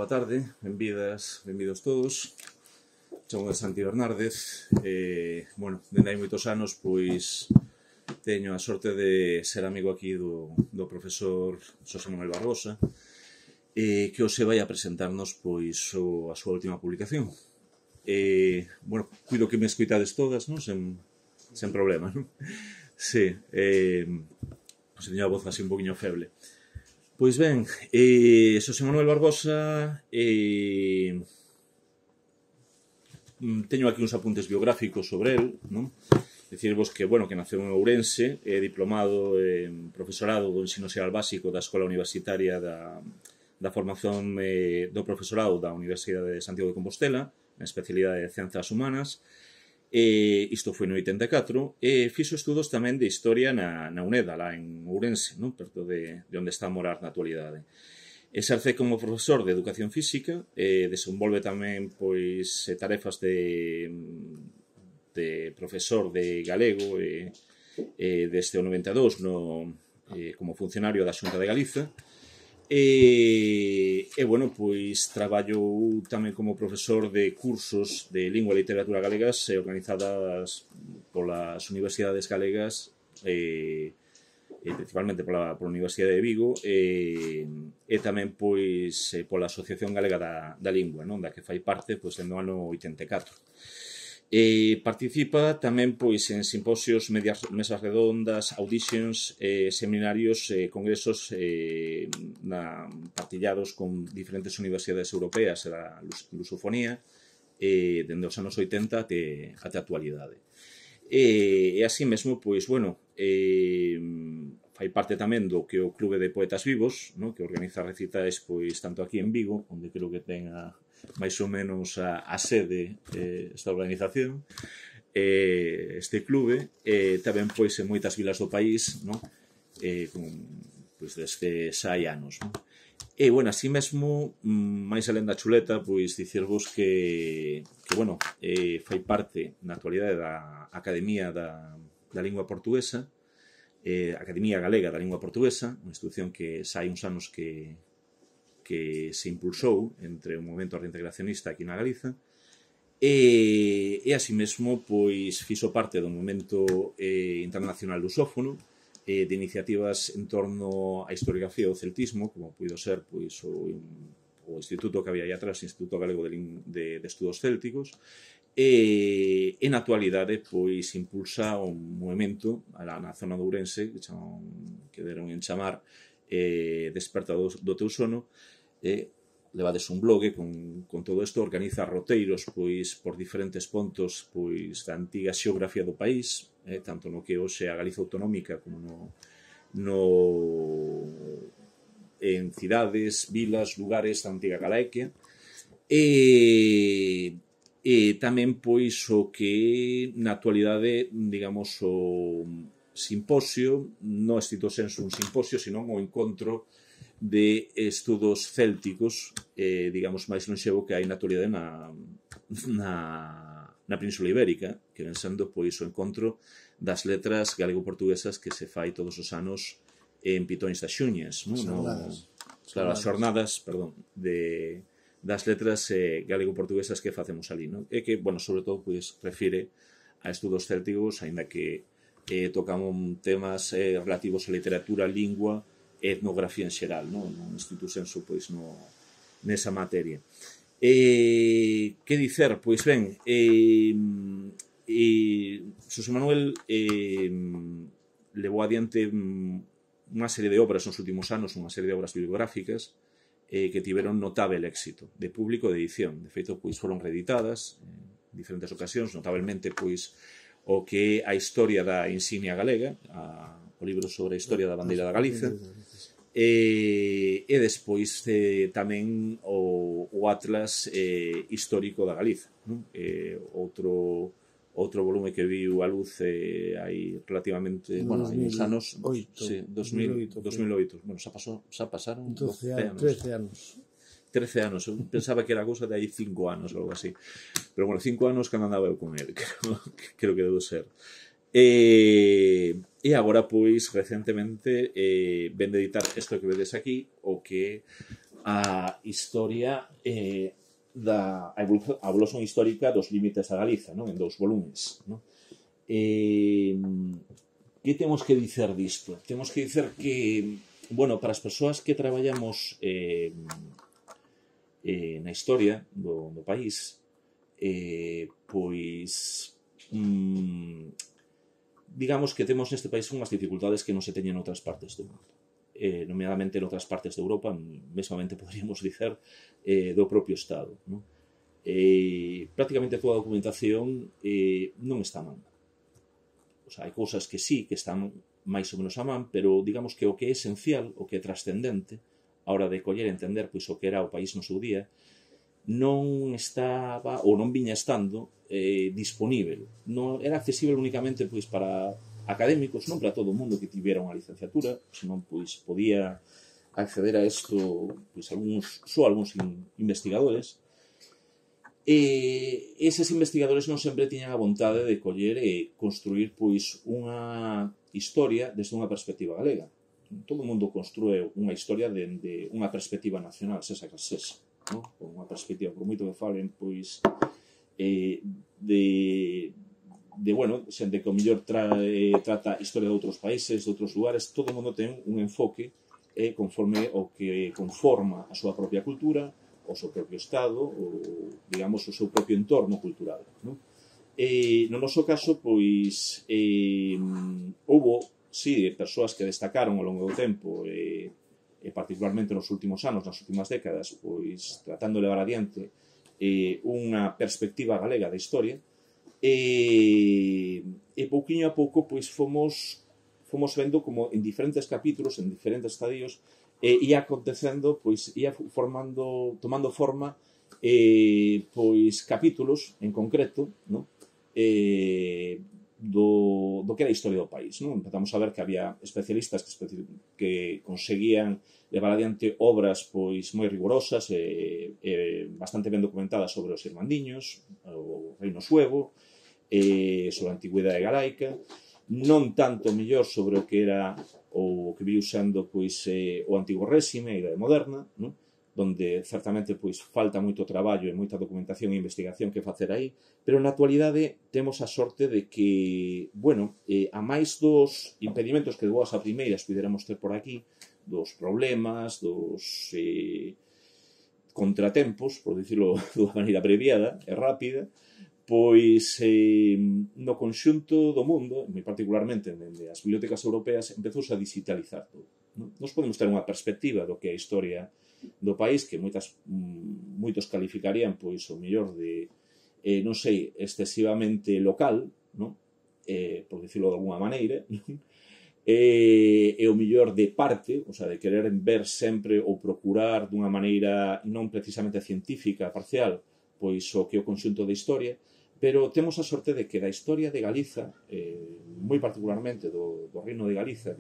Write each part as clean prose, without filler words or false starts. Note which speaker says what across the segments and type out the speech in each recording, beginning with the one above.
Speaker 1: boa tarde, benvidos todos. Chamo de Santi Bernárdez. Bueno, dende hai moitos anos, pois, teño a sorte de ser amigo aquí do profesor Xosé Manuel Barbosa, que hoxe vai a presentarnos, pois, a súa última publicación. Bueno, cuido que me escoitades todas, non? Sen problema, non? Sí, pois teño a voz así un poquinho feble. Pois ben, Xosé Manuel Barbosa, teño aquí uns apuntes biográficos sobre él, non? Dicirvos que, bueno, que naceu en Ourense, é diplomado en profesorado do ensino xeral básico da Escola Universitaria da Formación do Profesorado da Universidade de Santiago de Compostela, na especialidade de Ciencias Humanas. Isto foi no 84, e fixo estudos tamén de historia na UNED, lá en Ourense, non? Perto de onde está a morar na actualidade. Exerce como profesor de educación física, desenvolve tamén, pois, tarefas de profesor de galego desde o 92 como funcionario da Xunta de Galiza. Bueno, pois traballou tamén como profesor de cursos de lingua e literatura galegas organizadas polas universidades galegas, principalmente pola Universidade de Vigo, e tamén, pois, pola Asociación Galega da Lingua, non? Da que fai parte, pois, no ano 84. Participa tamén, pois, en simposios, mesas redondas, auditions, seminarios, congresos partillados con diferentes universidades europeas e da lusofonía, dende os anos 80 até a actualidade. E así mesmo, pois, bueno, fai parte tamén do que o Clube de Poetas Vivos, que organiza recitais, pois, tanto aquí en Vigo, onde creo que ten máis ou menos a sede esta organización, este clube, tamén, pois, en moitas vilas do país, pois, desde xa hai anos. E, bueno, así mesmo, máis alén da chuleta, pois, dicirvos que bueno, fai parte, na actualidade, da Academia da Lingua Portuguesa, Academia Galega da Lingua Portuguesa, unha institución que xa hai uns anos que se impulsou entre o movimento reintegracionista aquí na Galiza, e así mesmo, pois, fixo parte do movimento internacional lusófono, de iniciativas en torno á historiografía do celtismo, como puido ser, pois, o instituto que había aí atrás, o Instituto Galego de Estudos Célticos, e na actualidade, pois, impulsa un movimento na zona de Ourense que deron en chamar Desperta do teu sono. Levades un blog con todo isto, organiza roteiros, pois, por diferentes pontos, pois, da antiga xeografía do país, tanto no que hoxe a Galiza autonómica como en cidades, vilas, lugares da antiga Galaequia, e tamén, pois, o que na actualidade, digamos, o simposio, non estricto sensu un simposio, senón o encontro de estudos célticos, digamos, máis lonxevo que hai na actualidade na Península Ibérica, que ven sendo, pois, o encontro das letras galego-portuguesas que se fai todos os anos en Pitóns das Xuñas, claro, as xornadas, perdón, das letras galego-portuguesas que facemos ali, e que, bueno, sobre todo, pois, refire a estudos célticos, aínda que tocamos temas relativos a literatura, lingua e etnografía en xeral, non estricto sensu, pois, nesa materia. Que dicer? Pois ben, Xosé Manuel levou adiante unha serie de obras nos últimos anos, unha serie de obras bibliográficas que tiveron notável éxito de público de edición. De feito, pois, foron reeditadas en diferentes ocasións, notablemente, pois, o que é a historia da insignia galega, o libro sobre a historia da bandeira da Galiza, e despois tamén o Atlas histórico da Galiza, outro volume que viu a luz hai relativamente, bueno, hai uns anos, 2008, bueno, xa pasaron
Speaker 2: 13 anos.
Speaker 1: 13 anos, eu pensaba que era cousa de aí 5 anos ou algo así, pero bueno, 5 anos que andaba eu con ele, creo que debo ser. E agora, pois, recentemente ven de editar isto que vedes aquí, o que a historia a evolución histórica dos límites da Galiza, non? En 2 volumes, non? Que temos que dicer disto? Temos que dicer que, bueno, para as persoas que traballamos na historia do país, pois digamos que temos neste país unhas dificultades que non se teñen en outras partes do mundo, nomeadamente en outras partes de Europa, mesmamente poderíamos dicer do propio Estado, non? Prácticamente toda a documentación non está a man. O sea, hai cousas que sí, que están máis ou menos a man, pero digamos que o que é esencial, o que é trascendente, a hora de coller e entender pois, o que era o país no seu día, non estaba, ou non viña estando, disponível. Non era accesible únicamente pois, para académicos, non para todo o mundo que tivera unha licenciatura, senón pois, podía acceder a isto pois, só algúns investigadores. Eses investigadores non sempre tiñan a vontade de coller e construir pois, unha historia desde unha perspectiva galega. Todo o mundo construe unha historia dende unha perspectiva nacional, sesa que sesa, non? Con unha perspectiva, por moito que falen, pois, bueno, xente que o mellor trata historia de outros países, de outros lugares, todo o mundo ten un enfoque conforme o que conforma a súa propia cultura, o seu propio Estado, ou, digamos, o seu propio entorno cultural, non? No noso caso, pois, houbo, sí, persoas que destacaron ao longo do tempo, e particularmente nos últimos anos, nas últimas décadas, pois, tratando de levar adiante unha perspectiva galega da historia, e pouquiño a pouco, pois, fomos vendo como en diferentes capítulos, en diferentes estadios, ia acontecendo, pois, ia tomando forma, pois, capítulos en concreto, non? Do que era a historia do país, non? Empezamos a ver que había especialistas que conseguían levar adiante obras pois moi rigorosas e bastante ben documentadas sobre os irmandiños, o reino suevo, sobre a antigüidade galaica, non tanto mellor sobre o que era o que viu sendo pois, o antigo réxime e a idade moderna, non? Donde certamente pois, falta moito traballo e moita documentación e investigación que facer aí, pero na actualidade temos a sorte de que, bueno, a máis dos impedimentos que de boas a primeiras puderamos ter por aquí, dos problemas, dos contratempos, por dicirlo dunha maneira abreviada e rápida, pois no conxunto do mundo, moi particularmente dende as bibliotecas europeas, empezouse a digitalizar todo. Nos podemos ter unha perspectiva do que é a historia do país, que moitos calificarían, pois, o mellor de, non sei, excesivamente local, non? Por dicirlo de alguna maneira, e o mellor de parte, o sea, de querer ver sempre ou procurar dunha maneira non precisamente científica, parcial, pois o que é o conxunto da historia, pero temos a sorte de que da historia de Galiza, moi particularmente do Reino de Galiza,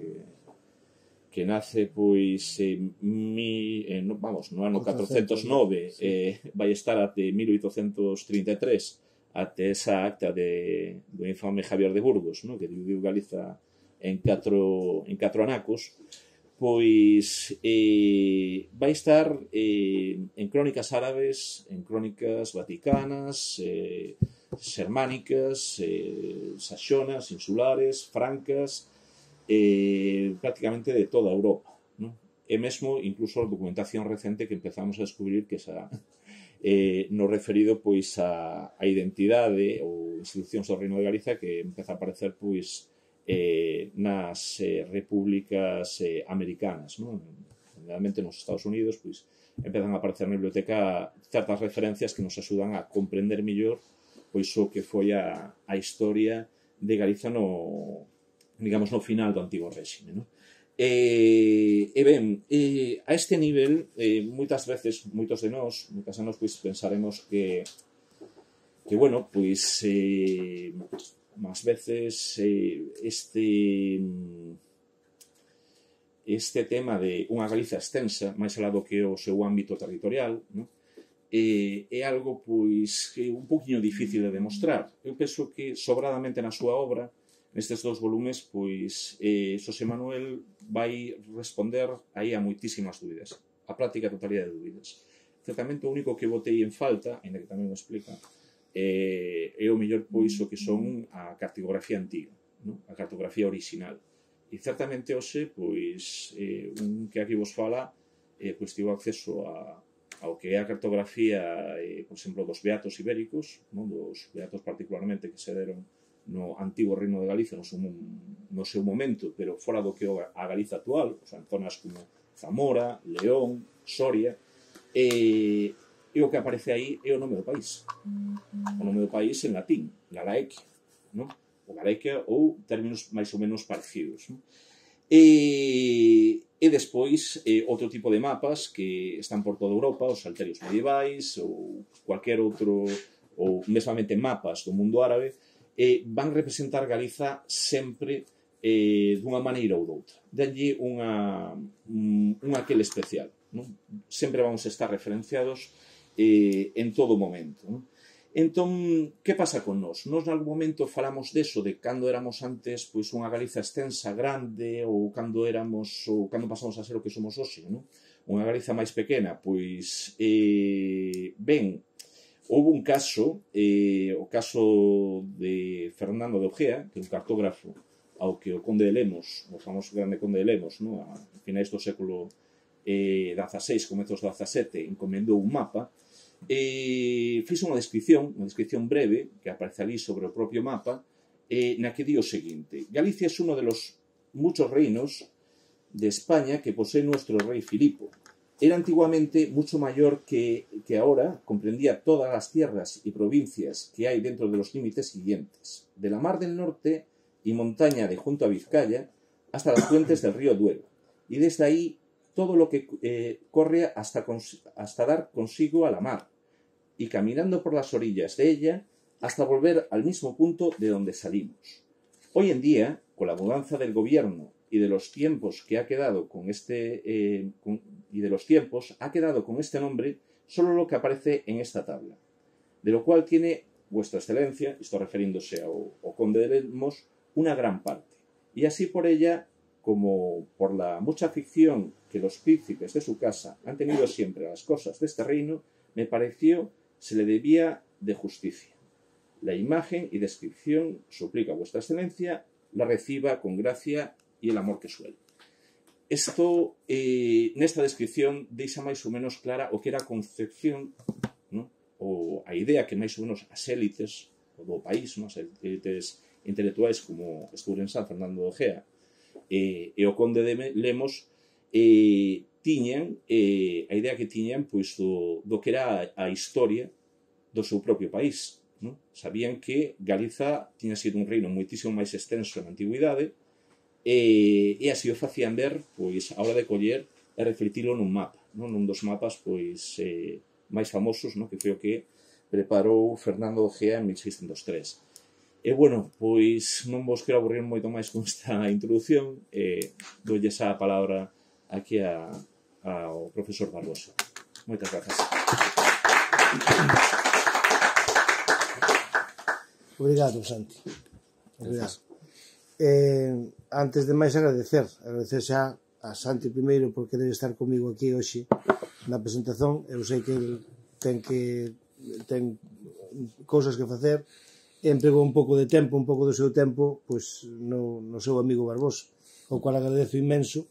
Speaker 1: que nace pois no ano 409, vai estar até 1833, até esa acta do infame Javier de Burgos, no? Que dividiu Galiza en catro anacos, pois vai estar en crónicas árabes, en crónicas vaticanas, xermánicas, saxonas, insulares, francas, prácticamente de toda Europa, non? E mesmo, incluso, a documentación recente que empezamos a descubrir que esa no referido pois a identidade ou institucións do Reino de Galiza que empeza a aparecer pois nas repúblicas americanas, non? Generalmente nos Estados Unidos pois empezan a aparecer na biblioteca certas referencias que nos axudan a comprender mellor pois o que foi a historia de Galiza digamos, no final do antigo réxime, non? Ben, a este nivel, moitas veces, moitas de nós, pois, pensaremos que bueno, pois, máis veces este tema de unha Galiza extensa, máis alá do que o seu ámbito territorial, non? É algo, pois, que un poquinho difícil de demostrar. Eu penso que, sobradamente na súa obra, nestes 2 volumes, pois, Xosé Manuel vai responder aí a moitísimas dúbidas. a práctica totalidade de dúbidas. Certamente o único que botei en falta, ainda que tamén o explica, é o mellor pois o que son a cartografía antiga, non? A cartografía original. E certamente hoxe, pois, un que aquí vos fala, pois tivo acceso ao que é a cartografía, por exemplo, dos beatos ibéricos, non? Dos beatos particularmente que se deron no antigo Reino de Galicia no seu momento, pero fora do que a Galiza actual, o sea, en zonas como Zamora, León, Soria, e o que aparece aí é o nome do país. O nome do país en latín, Galaecia, non? O Galaecia ou términos máis ou menos parecidos, non? E despois outro tipo de mapas que están por toda Europa, os salterios medievais ou cualquier outro, ou mesmamente mapas do mundo árabe, van representar Galiza sempre dunha maneira ou doutra. Danlle un aquel especial, non? Sempre vamos a estar referenciados en todo momento, non? Entón, que pasa con nós? Nós, nalgún momento, falamos deso, de cando éramos antes pois unha Galiza extensa, grande, ou cando pasamos a ser o que somos hoxe, non? Unha Galiza máis pequena, pois, ben, houve un caso, o caso de Fernando de Ojea, que é un cartógrafo ao que o conde de Lemos, o famoso grande conde de Lemos, non? A finais do século XVI, comezos do XVII, encomendou un mapa, fixo unha descripción breve que aparece ali sobre o propio mapa, na que di o seguinte: Galicia é uno de los muchos reinos de España que posee nuestro rey Filipo. Era antiguamente mucho mayor que ahora, comprendía todas las tierras y provincias que hay dentro de los límites siguientes, de la mar del norte y montaña de junto a Vizcaya hasta las fuentes del río Duero, y desde ahí todo lo que corre hasta dar consigo a la mar, y caminando por las orillas de ella hasta volver al mismo punto de donde salimos. Hoy en día, con la mudanza del gobierno y de los tiempos que ha quedado con este nombre solo lo que aparece en esta tabla, de lo cual tiene vuestra excelencia, esto refiriéndose ao conde de Lemos, una gran parte, y así por ella como por la mucha afición que los príncipes de su casa han tenido siempre a las cosas de este reino, me pareció se le debía de justicia. La imagen y descripción suplica a vuestra excelencia la reciba con gracia y el amor que suele. Isto, nesta descripción, deixa máis ou menos clara o que era a concepción, ¿no? Ou a idea que máis ou menos as élites do país, ¿no? As élites intelectuais como estuvo en San Fernando de Ojea e o conde de Lemos tiñan a idea que tiñan pois do que era a historia do seu propio país, non? Sabían que Galiza tiña sido un reino moitísimo máis extenso na antigüidade e así o facían ver pois a hora de coller e refletilo nun mapa, non? Nun dos mapas pois máis famosos, non? Que foi o que preparou Fernando de Ojea en 1603. E, bueno, pois non vos quero aburrir moito máis con esta introducción, doulles a palabra aquí ao profesor Barbosa. Moitas grazas.
Speaker 2: Obrigado, Santi. Obrigado. Antes de máis agradecer xa a Santi primeiro por querer estar comigo aquí hoxe na presentación. Eu sei que ele ten cousas que facer, empregou un pouco de tempo, un pouco do seu tempo, pois no seu amigo Barbosa, o cual agradezo inmenso.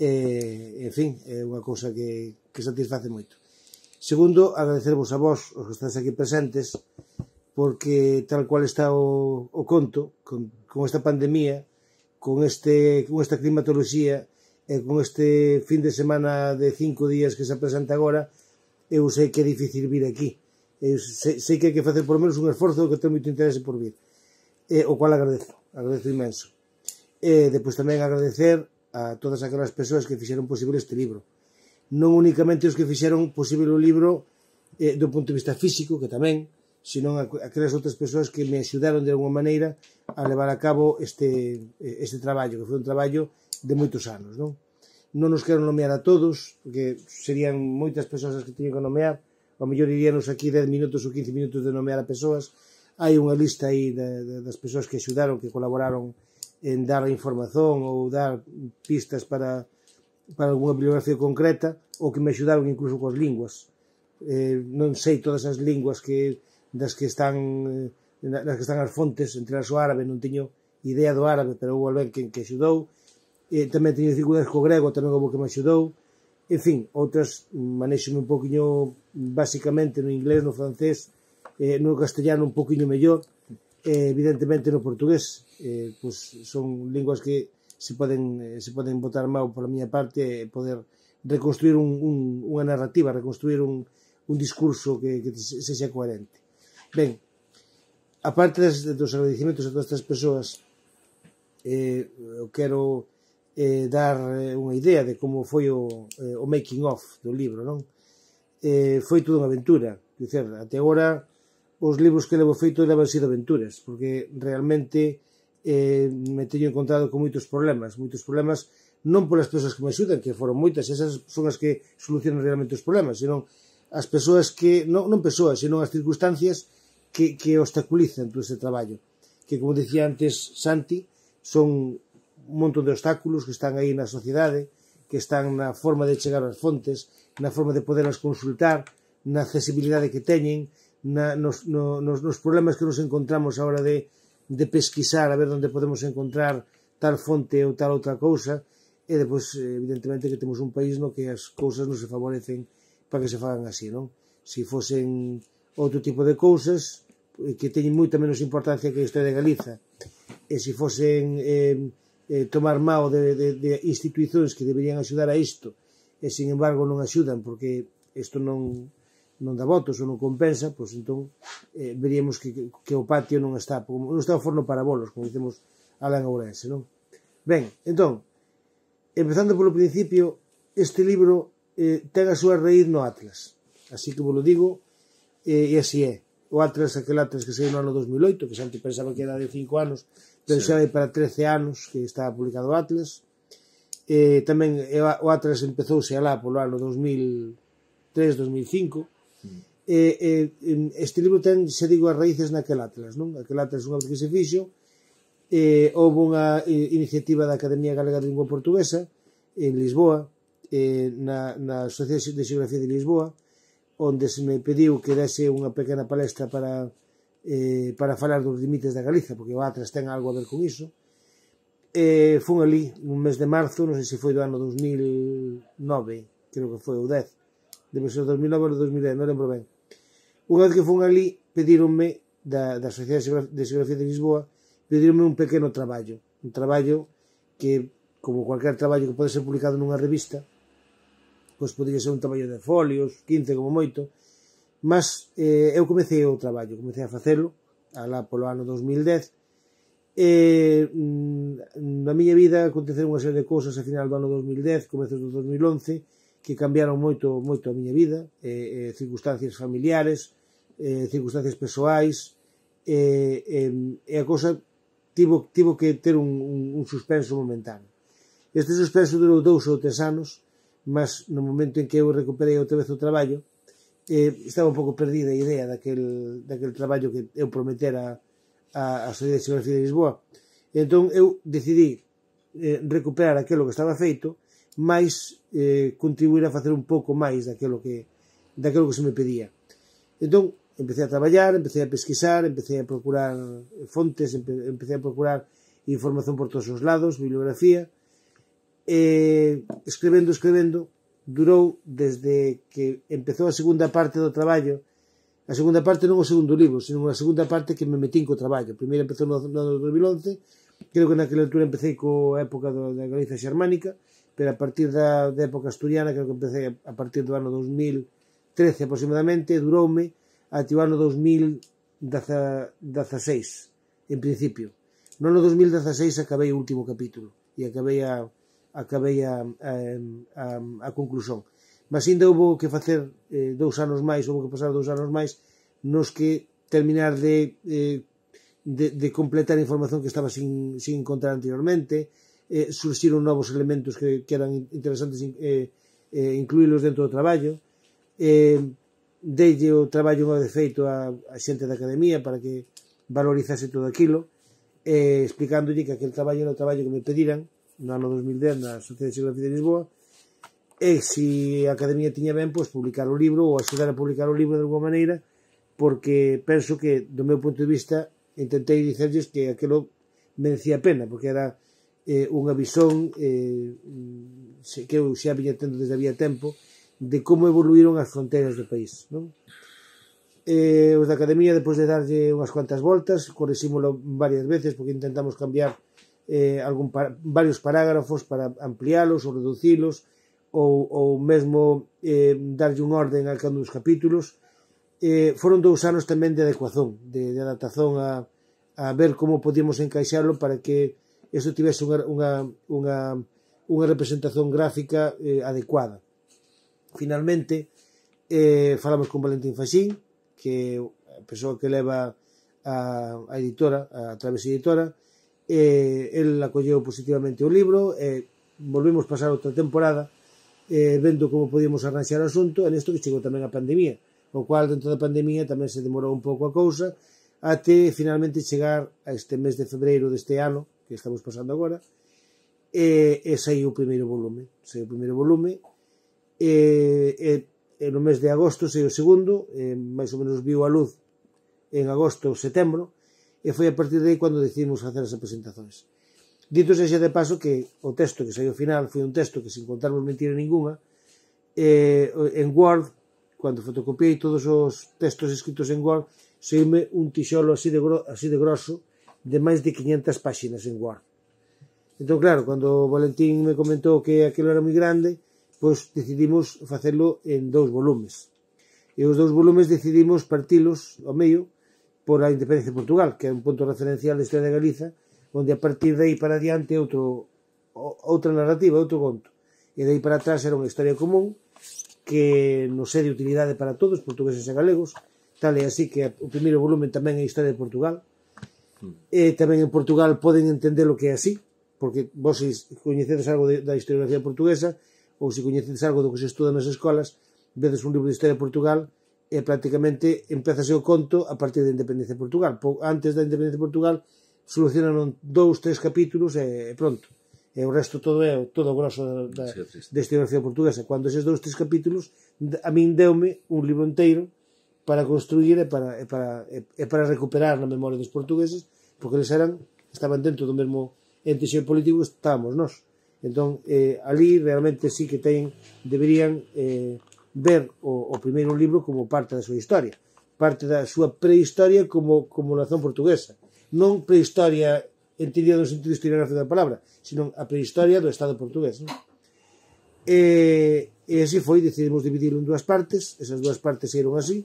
Speaker 2: En fin, é unha cousa que satisface moito. Segundo, agradecervos a vos, os que estáis aquí presentes, porque tal cual está o conto, con esta pandemia, con esta climatoloxía e con este fin de semana de 5 días que se presenta agora, eu sei que é difícil vir aquí. Eu sei que hai que facer por menos un esforzo, que ten moito interese por vir, o cual agradezo imenso. Depois tamén agradecer a todas aquelas persoas que fixeron posible este libro, non únicamente os que fixeron posible o libro do punto de vista físico, que tamén, senón aquelas outras persoas que me axudaron de alguma maneira a levar a cabo este traballo, que foi un traballo de moitos anos, non? Non nos quero nomear a todos, porque serían moitas persoas as que teño que nomear, ao mellor iríanos aquí 10 minutos ou 15 minutos de nomear a persoas. Hai unha lista aí das persoas que axudaron, que colaboraron en dar a información ou dar pistas para para algunha bibliografía concreta, ou que me axudaron incluso coas linguas. Non sei todas as linguas das que están as fontes, entre as o árabe, non teño idea do árabe, pero houve alguén que axudou. Tamén teño dificultades co grego, tamén houve que me axudou. En fin, outras manexome un poquinho basicamente no inglés, no francés, no castellano un poquinho mellor, evidentemente no portugués. Pois son linguas que se poden botar mal pola miña parte e poder reconstruir unha narrativa, reconstruir un discurso que sexa coherente. Ben, aparte dos agradecimentos a todas estas persoas, eu quero dar unha idea de como foi o making of do libro, non? Foi toda unha aventura. Dicer, até agora os libros que levo feito levan sido aventuras, porque realmente me teño encontrado con moitos problemas non polas persoas que me axudan, que foron moitas, esas son as que solucionan realmente os problemas, senón as persoas que, non persoas, senón as circunstancias que obstaculizan todo ese traballo, que, como dicía antes Santi, son un montón de obstáculos que están aí na sociedade, que están na forma de chegar ás fontes, na forma de poderlas consultar, na accesibilidade que teñen, nos problemas que nos encontramos a hora de pesquisar a ver onde podemos encontrar tal fonte ou tal outra cousa, e depois, evidentemente, que temos un país no que as cousas non se favorecen para que se fagan así, non? Se fosen outro tipo de cousas que teñen moita menos importancia que a historia de Galiza, e se fosen tomar mao de institucións que deberían axudar a isto, e, sin embargo, non axudan porque isto non dá votos ou non compensa, pois entón veríamos que o patio non está o forno para bolos, como dicemos alá en Ourense, non? Ben, entón, empezando polo principio, este libro ten a súa raíz no Atlas, así que vos lo digo, e así é. O Atlas, aquel Atlas que saiu no ano 2008, que Santi pensaba que era de 5 anos, pero xa vai para 13 anos que está publicado o Atlas. Tamén o Atlas empezouse alá polo ano 2003-2005. Este libro ten, xa digo, as raíces naquel Atlas, non? Aquel Atlas é unha vez que se fixo, houve unha iniciativa da Academia Galega de Lingua Portuguesa en Lisboa, na Sociedade de Xeografía de Lisboa, onde se me pediu que dese unha pequena palestra para falar dos limites da Galiza, porque o Atlas ten algo a ver con iso. Fun ali un mes de marzo, non sei se foi do ano 2009, creo que foi o 10, debe ser 2009 ou 2010, non lembro ben. Unha vez que fun ali, pedíronme da Sociedade de Xeografía de Lisboa, pedíronme un pequeno traballo, un traballo que, como cualquier traballo que pode ser publicado nunha revista, pois podría ser un traballo de folios, 15 como moito, mas eu comecei o traballo, comecei a facelo alá polo ano 2010, na miña vida aconteceron unha serie de cousas a final do ano 2010, comezos do 2011, que cambiaron moito a miña vida, circunstancias familiares, circunstancias persoais, e a cousa tivo que ter un suspenso momentáneo. Este suspenso durou 2 ou 3 anos, mas no momento en que eu recuperei outra vez o traballo, estaba un pouco perdida a idea daquel traballo que eu prometera a Sociedade de Xeografía de Lisboa. E entón eu decidí recuperar aquilo que estaba feito, mais contribuir a facer un pouco máis daquilo que se me pedía. Entón, empecé a traballar, empecé a pesquisar, empecé a procurar fontes, empecé a procurar información por todos os lados, bibliografía, escrevendo, durou desde que empezou a segunda parte do traballo, a segunda parte non o segundo libro, sino a segunda parte que me metín co traballo. Primeiro empezou no 2011, creo que naquela altura empecé coa época da Galiza xermánica, pero a partir da época asturiana, creo que empecé a partir do ano 2013 aproximadamente, duroume ate o ano 2016, en principio. No ano 2016 acabei o último capítulo e acabei a conclusión. Mas ainda houve que facer 2 anos máis, houve que pasar 2 anos máis nos que terminar de completar a información que estaba sin encontrar anteriormente. Surxiron novos elementos que eran interesantes incluílos dentro do traballo. Deille o traballo unha vez feito a xente da Academia para que valorizase todo aquilo, explicándolle que aquel traballo era o traballo que me pediran no ano 2010 na Sociedade de Xeografía de Lisboa, e se a Academia tiña ben, pois publicar o libro ou axudar a publicar o libro de alguma maneira, porque penso que, do meu punto de vista, intentei dicerlles que aquilo merecía a pena, porque era unha visón que eu xa viña tendo desde había tempo de como evoluíron as fronteiras do país, non? Os da Academia, depois de darlle unhas cuantas voltas, correxímolo varias veces porque intentamos cambiar varios parágrafos para ampliálos ou reducilos ou mesmo darlle un orden a cada un dos capítulos. Foron 2 anos tamén de adecuación, de adaptación a ver como podíamos encaixarlo para que iso tivese unha representación gráfica adecuada. Finalmente, falamos con Valentín Faxín, que é a persoa que leva a editora, a Traves Editora. El acolleu positivamente o libro, volvemos pasar outra temporada vendo como podíamos arranxar o asunto, e nesto que chegou tamén a pandemia, o cual dentro da pandemia tamén se demorou un pouco a cousa, até finalmente chegar a este mes de febreiro deste ano, que estamos pasando agora, e saiu o primeiro volume. E no mes de agosto saiu o segundo, máis ou menos viu a luz en agosto ou setembro, e foi a partir de aí cando decidimos facer as presentacións. Dito sexa de paso que o texto que saiu ao final foi un texto que, sin contarmos mentira ninguna, en Word, cando fotocopiei todos os textos escritos en Word, saíume un tixolo así de grosso de máis de 500 páxinas en Word. Entón, claro, cando Valentín me comentou que aquilo era moi grande, pois decidimos facelo en 2 volumes. E os 2 volumes decidimos partilos ao medio por a independencia de Portugal, que é un punto referencial da historia de Galiza, onde a partir de aí para adiante outra narrativa, outro conto. E de aí para atrás era unha historia común que nos é de utilidade para todos, portugueses e galegos, tal é así que o primeiro volumen tamén é a historia de Portugal, e tamén en Portugal poden entender o que é así, porque vos se coñecedes algo da historiografía portuguesa, ou se coñecedes algo do que se estuda nas escolas, vedes un libro de historia de Portugal e prácticamente empezase o conto a partir da independencia de Portugal. Antes da independencia de Portugal solucionaron 2-3 capítulos e pronto. E o resto todo é todo o grosso da historiografía portuguesa. Cando eses 2-3 capítulos, a min deume un libro inteiro para construir e para recuperar na memoria dos portugueses, porque eles estaban dentro do mesmo ente xeopolítico que estábamos nós. Entón, ali realmente sí que deberían ver o primeiro libro como parte da súa historia, parte da súa prehistoria como nación portuguesa. Non prehistoria entendida no sentido historiográfico da palabra, sino a prehistoria do Estado portugués. E así foi, decidimos dividirlo en 2 partes, esas 2 partes eran así.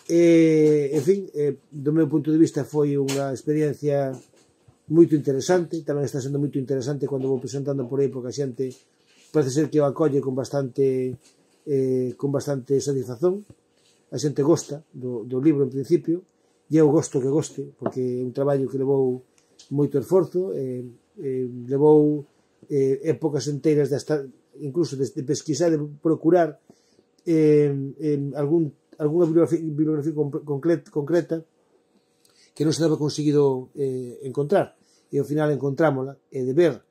Speaker 2: En fin, do meu punto de vista foi unha experiencia moito interesante, tamén está sendo moito interesante cando vou presentando por aí, porque a xente parece ser que o acolle con bastante satisfazón, a xente gosta do libro en principio, e eu gosto que goste, porque é un traballo que levou moito esforzo, levou épocas enteiras incluso de pesquisar, de procurar algunha bibliografía concreta que non se daba conseguido encontrar, e ao final encontrámola, e de ver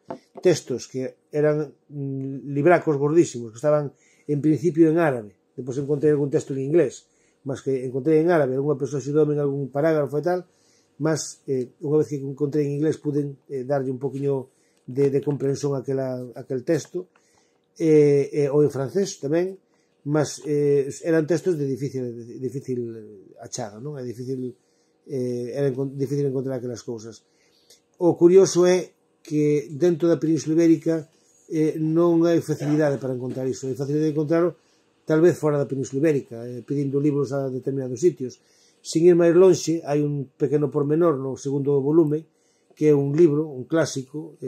Speaker 2: textos que eran libracos gordísimos, que estaban en principio en árabe, depois encontrei algún texto en inglés, mas que encontrei en árabe, alguna persoa axudoume en algún parágrafo e tal, mas unha vez que encontrei en inglés pude darlle un poquinho de comprensión a aquel texto, ou en francés tamén, mas eran textos de difícil achado, non? Era difícil encontrar aquelas cousas. O curioso é que dentro da Península Ibérica non hai facilidade para encontrar iso, hai facilidade de encontrarlo tal vez fora da Península Ibérica, pedindo libros a determinados sitios. Sin ir máis lonxe, hai un pequeno pormenor no segundo volume, que é un libro, un clásico,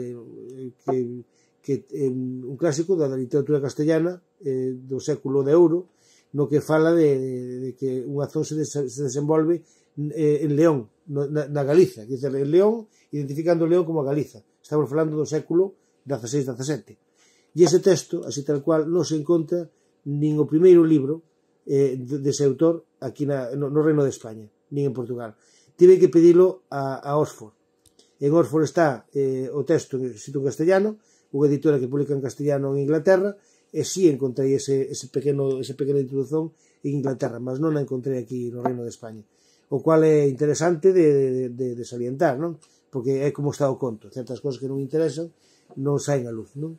Speaker 2: un clásico da literatura castellana do século de ouro, no que fala de que unha zona se desenvolve en León, na Galiza, dice en León, identificando León como a Galiza. Estamos falando do século XVI-XVII. E ese texto, así tal cual, non se encontra nin o primeiro libro dese autor aquí no Reino de España, nin en Portugal. Tive que pedilo a Oxford. En Oxford está o texto escrito en castellano, unha editora que publica en castellano en Inglaterra, e si encontrei esa pequena introducción en Inglaterra, mas non a encontrei aquí no Reino de España, o cual é interesante de salientar, non? Porque é como está o conto, certas cosas que non interesan non saen a luz, non?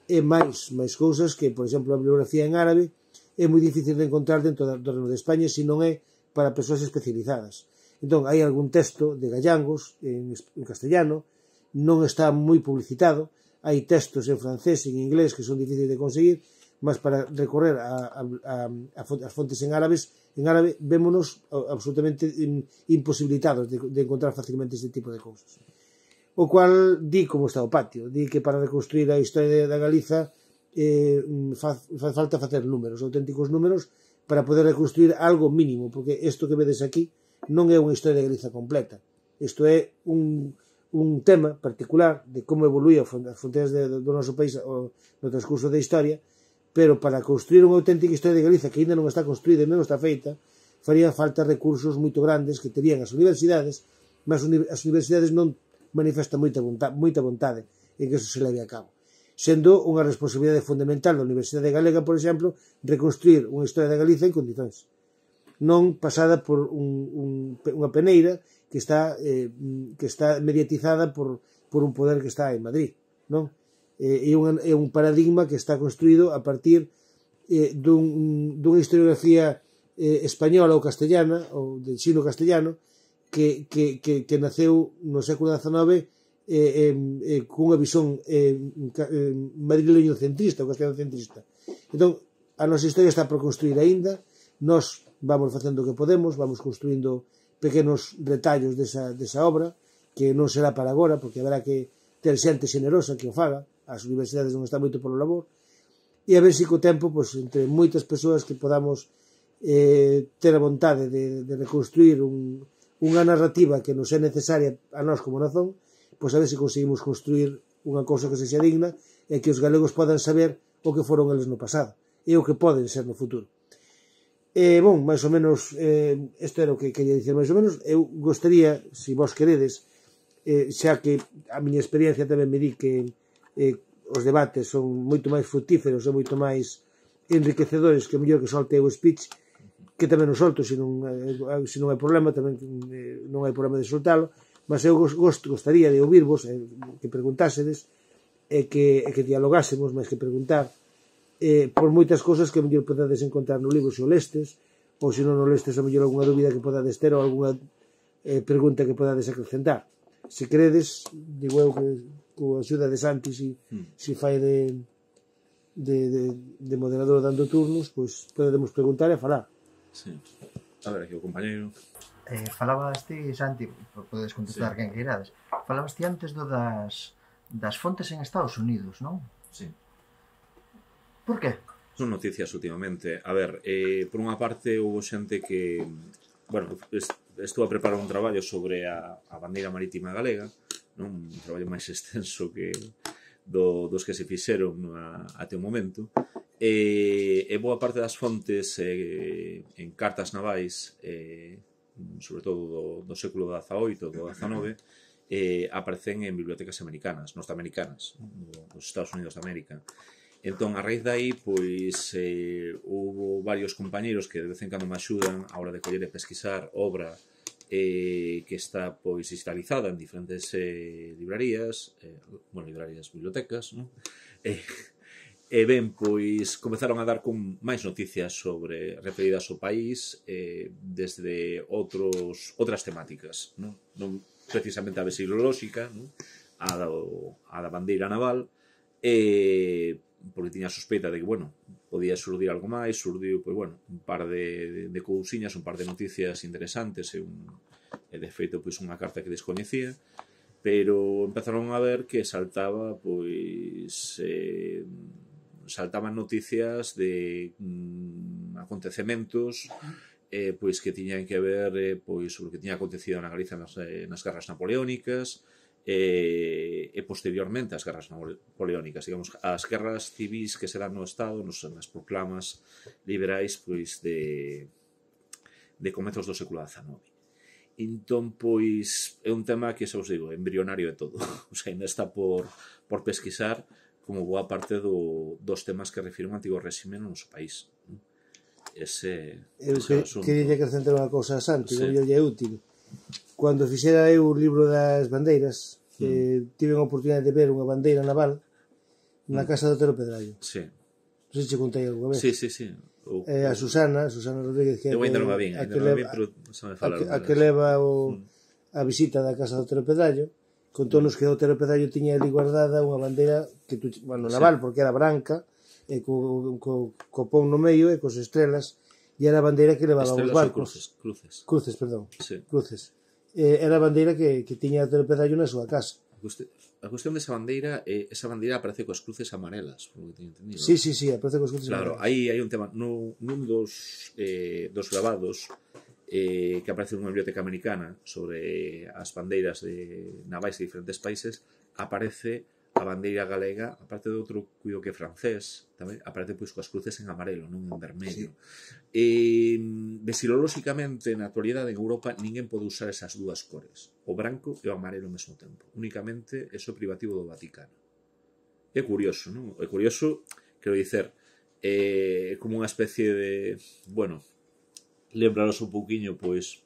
Speaker 2: E máis cousas que, por exemplo, a bibliografía en árabe é moi difícil de encontrar dentro do Reino de España se non é para persoas especializadas. Entón, hai algún texto de Gallangos en castellano, non está moi publicitado, hai textos en francés e en inglés que son difíciles de conseguir, mas para recorrer as fontes en árabe vémonos absolutamente imposibilitados de encontrar facilmente este tipo de cousas. O cual di como está o patio, di que para reconstruir a historia da Galiza faz falta facer números, auténticos números, para poder reconstruir algo mínimo, porque isto que vedes aquí non é unha historia de Galiza completa, isto é un tema particular de como evoluía as fronteiras do noso país no transcurso da historia, pero para construir unha auténtica historia de Galiza que ainda non está construída e non está feita, farían falta recursos moito grandes que terían as universidades, mas as universidades non manifestan moita vontade en que eso se leve a cabo, sendo unha responsabilidade fundamental da Universidade Galega, por exemplo, reconstruir unha historia de Galiza en condicións, non pasada por unha peneira que está mediatizada por un poder que está en Madrid, non? É un paradigma que está construído a partir dunha historiografía española ou castellana, ou de ensino castellano, que naceu no século XIX cunha visión madrileño-centrista ou castellano-centrista. Entón, a nosa historia está por construir aínda, nós vamos facendo o que podemos, vamos construindo pequenos retallos desa obra, que non será para agora, porque haberá que ter xente xenerosa que o faga, as universidades non están moito polo labor, e a ver se co tempo, entre moitas persoas que podamos ter a vontade de reconstruir unha narrativa que nos é necesaria a nós como nazón, pois a ver se conseguimos construir unha cousa que sexa digna e que os galegos podan saber o que foron eles no pasado e o que poden ser no futuro. Bon, máis ou menos, isto era o que quería dicir máis ou menos. Eu gostaría, se vos queredes, xa que a miña experiencia tamén me di que os debates son moito máis fructíferos e moito máis enriquecedores que mellor que solte o speech, que tamén o solto, se non hai problema, tamén non hai problema de soltalo, mas eu gostaría de ouvirvos, que preguntásedes, e que dialogásemos, máis que preguntar, por moitas cousas que mellor podades encontrar no libro se o lestes, ou se non o lestes a mellor algunha dúbida que podades ter ou algunha pregunta que podades acrescentar. Se queredes, digo eu que coa axuda de Santi, se fai de moderador dando turnos, pois podemos preguntar e falar.
Speaker 1: Sí. A ver, aquí o compañeiro.
Speaker 3: Falabas ti, Santi, podes contestar quen queirades, falabas ti antes das fontes en Estados Unidos, non?
Speaker 1: Sí.
Speaker 3: Por que?
Speaker 1: Son noticias últimamente. A ver, por unha parte houve xente que, bueno, estou a preparar un traballo sobre a bandeira marítima galega, non? Un traballo máis extenso que dos que se fixeron até o momento, e boa parte das fontes en cartas navais, sobre todo do século XVIII, do XIX, aparecen en bibliotecas americanas, norteamericanas, dos Estados Unidos de América. Entón, a raíz dai, pois, houve varios compañeros que de vez en cando me axudan a hora de coller e pesquisar obra que está, pois, digitalizada en diferentes librarías, bibliotecas, non? E ben, pois, comezaron a dar con máis noticias referidas ao país desde outras temáticas, non precisamente a vexilolóxica, a da bandeira naval, porque tiña a sospeita de que, bueno, podía xurdir algo máis, xurdiu, pois, bueno, un par de cousiñas, un par de noticias interesantes e de feito, pois, unha carta que descoñecía, pero empezaron a ver que saltaban noticias de acontecementos pois que tiñan que ver pois sobre o que tiña acontecido na Galiza nas guerras napoleónicas e posteriormente as guerras napoleónicas, digamos, as guerras civis que se dan no Estado, nas proclamas liberais pois de comezos do século XIX. Entón, pois, é un tema que, xa os digo, embrionario de todo. O sea, ainda está por pesquisar, como boa parte dos temas que refiren ao antigo réxime no noso país. Ese asunto.
Speaker 2: Quería acrescentar unha cousa a Santi,
Speaker 1: Sí.
Speaker 2: que é útil. Cando fixera eu o libro das bandeiras, tive a oportunidade de ver unha bandeira naval na casa do Otero Pedrallo.
Speaker 1: Sí.
Speaker 2: Non sei se contei alguna vez.
Speaker 1: Sí.
Speaker 2: A Susana Rodríguez, que é
Speaker 1: Eu ainda non a vin, pero xa me falaron.
Speaker 2: a que leva a visita da casa do Otero Pedrallo, contónos que o Otero Pedrallo tiña ali guardada unha bandeira que naval, porque era branca, e co pón no meio e cos estrelas, e era a bandeira que levaba os barcos. Cruces, perdón.
Speaker 1: Sí.
Speaker 2: Cruces. Era a bandeira que tiña o Otero Pedrallo na súa casa.
Speaker 1: A cuestión desa bandeira aparece coas cruces amarelas, por lo que teño entendido.
Speaker 2: Sí, aparece coas cruces
Speaker 1: amarelas. Claro, aí hai un tema, nun dos gravados que aparece nunha biblioteca americana sobre as bandeiras navais de diferentes países, aparece a bandeira galega, aparte de outro cuido que é francés, tamén aparece pois coas cruces en amarelo, non en vermello. Vexilolóxicamente, na actualidade en Europa, ninguén pode usar esas dúas cores, o branco e o amarelo ao mesmo tempo. Únicamente eso privativo do Vaticano. É curioso, non? É curioso, quero dicer, como unha especie de, bueno, lembraros un pouquiño, pois,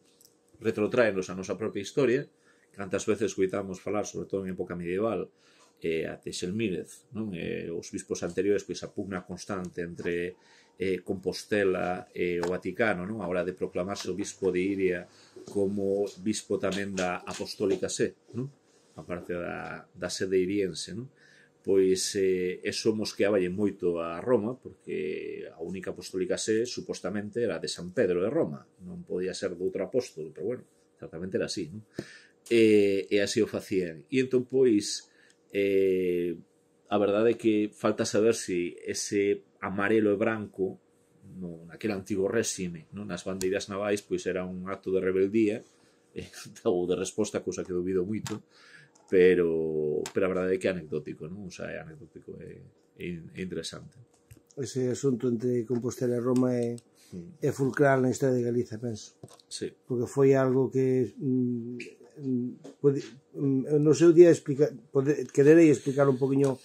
Speaker 1: retrotraenos a nosa propia historia, cantas veces coitamos falar, sobre todo en época medieval, a Texelmírez, non? Os bispos anteriores, pois a pugna constante entre Compostela e o Vaticano, non? A hora de proclamarse o bispo de Iria como bispo tamén da Apostólica Sé, non? A parte da sede iriense, non? Pois eso mosqueaballe moito a Roma, porque a única Apostólica Sé supostamente era de San Pedro de Roma, non podía ser de outro apóstolo, pero bueno, certamente era así, non? E así o facían. E entón, pois, a verdade é que falta saber se ese amarelo e branco naquele antigo réxime, nas bandeiras navais, pois era un acto de rebeldía ou de resposta, cousa que dubido moito, pero a verdade é que é anecdótico, non? O sea, é anecdótico, é interesante.
Speaker 2: Ese asunto entre Compostela e Roma é fulcral na historia de Galiza, penso.
Speaker 1: Sí.
Speaker 2: Porque foi algo que no seu día quererei explicar un poquinho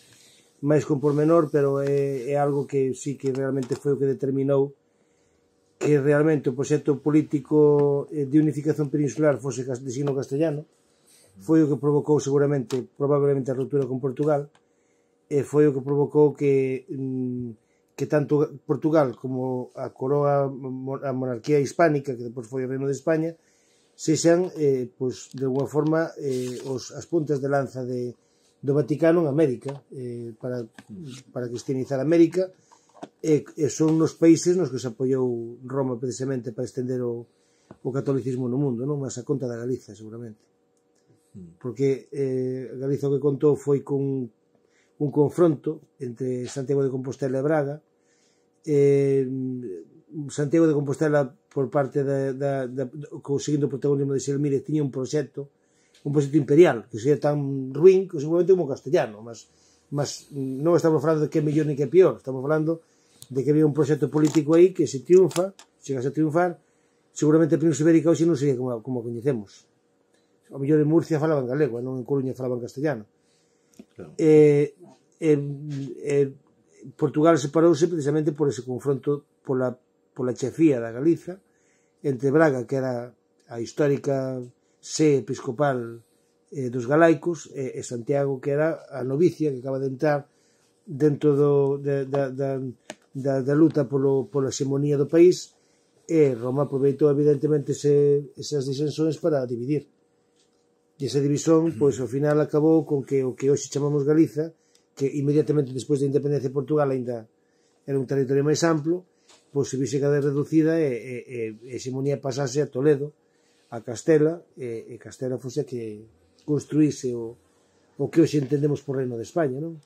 Speaker 2: máis con pormenor, pero é algo que sí que realmente foi o que determinou que realmente o proxecto político de unificación peninsular fose de signo castellano. Foi o que provocou probablemente a ruptura con Portugal, e foi o que provocou que tanto Portugal como a coroa, a monarquía hispánica, que depois foi o Reino de España, sexan, pois, de alguma forma, as puntas de lanza do Vaticano en América, para cristianizar América, e son nos países nos que se apoiou Roma precisamente para estender o catolicismo no mundo, non? Mas a conta da Galiza, seguramente. Porque Galiza o que contou foi con un confronto entre Santiago de Compostela e Braga. Santiago de Compostela, por parte seguindo o protagonismo de Selmírez, tiña un proxecto imperial que sería tan ruín que seguramente como castellano, mas non estamos falando de que é mellor ni que é pior, estamos falando de que había un proxecto político aí que se chegase a triunfar, seguramente a Península Ibérica hoxe non sería como coñecemos. O mellor en Murcia falaban galego, non en Coruña falaban castellano. Claro. Portugal separouse precisamente por ese confronto pola chefía da Galiza entre Braga, que era a histórica sé episcopal dos galaicos, e Santiago, que era a novicia que acaba de entrar dentro da luta pola hegemonía do país, e Roma aproveitou evidentemente esas disensións para dividir. E esa división, pois, ao final acabou con que o que hoxe chamamos Galiza, que inmediatamente despois da independencia de Portugal ainda era un territorio máis amplo, pois se vise cada vez reducida e a hegemonía pasase a Toledo, a Castela, e Castela fose a que construíse o que hoxe entendemos por Reino de España, non?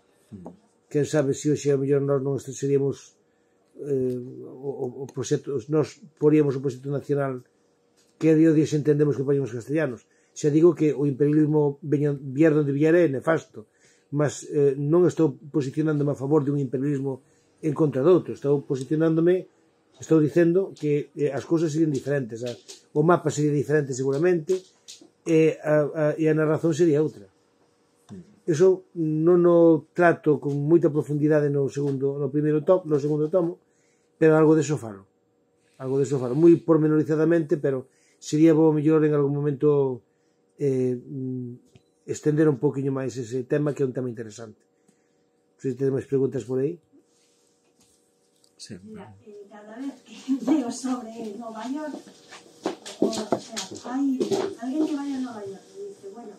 Speaker 2: Quen sabe se hoxe a mellor nós non seríamos o proxecto, nós poríamos o proxecto nacional que a día de hoxe entendemos que poñemos castellanos. Xa digo que o imperialismo vier donde vier é nefasto, mas non estou posicionándome a favor de un imperialismo en contra de outro, estou dicendo que as cousas serían diferentes, o mapa sería diferente seguramente, e a narración sería outra. eso non o trato con moita profundidade no primeiro tomo, no segundo tomo, pero algo deso falo. Moi pormenorizadamente, pero sería bo mellor en algún momento estender un poquinho máis ese tema, que é un tema interesante. Se tedes máis preguntas por aí.
Speaker 1: Sí.
Speaker 4: Mira, cada vez que leo sobre Nova York, o sea, hay alguien que vaya a Nova York y dice, bueno,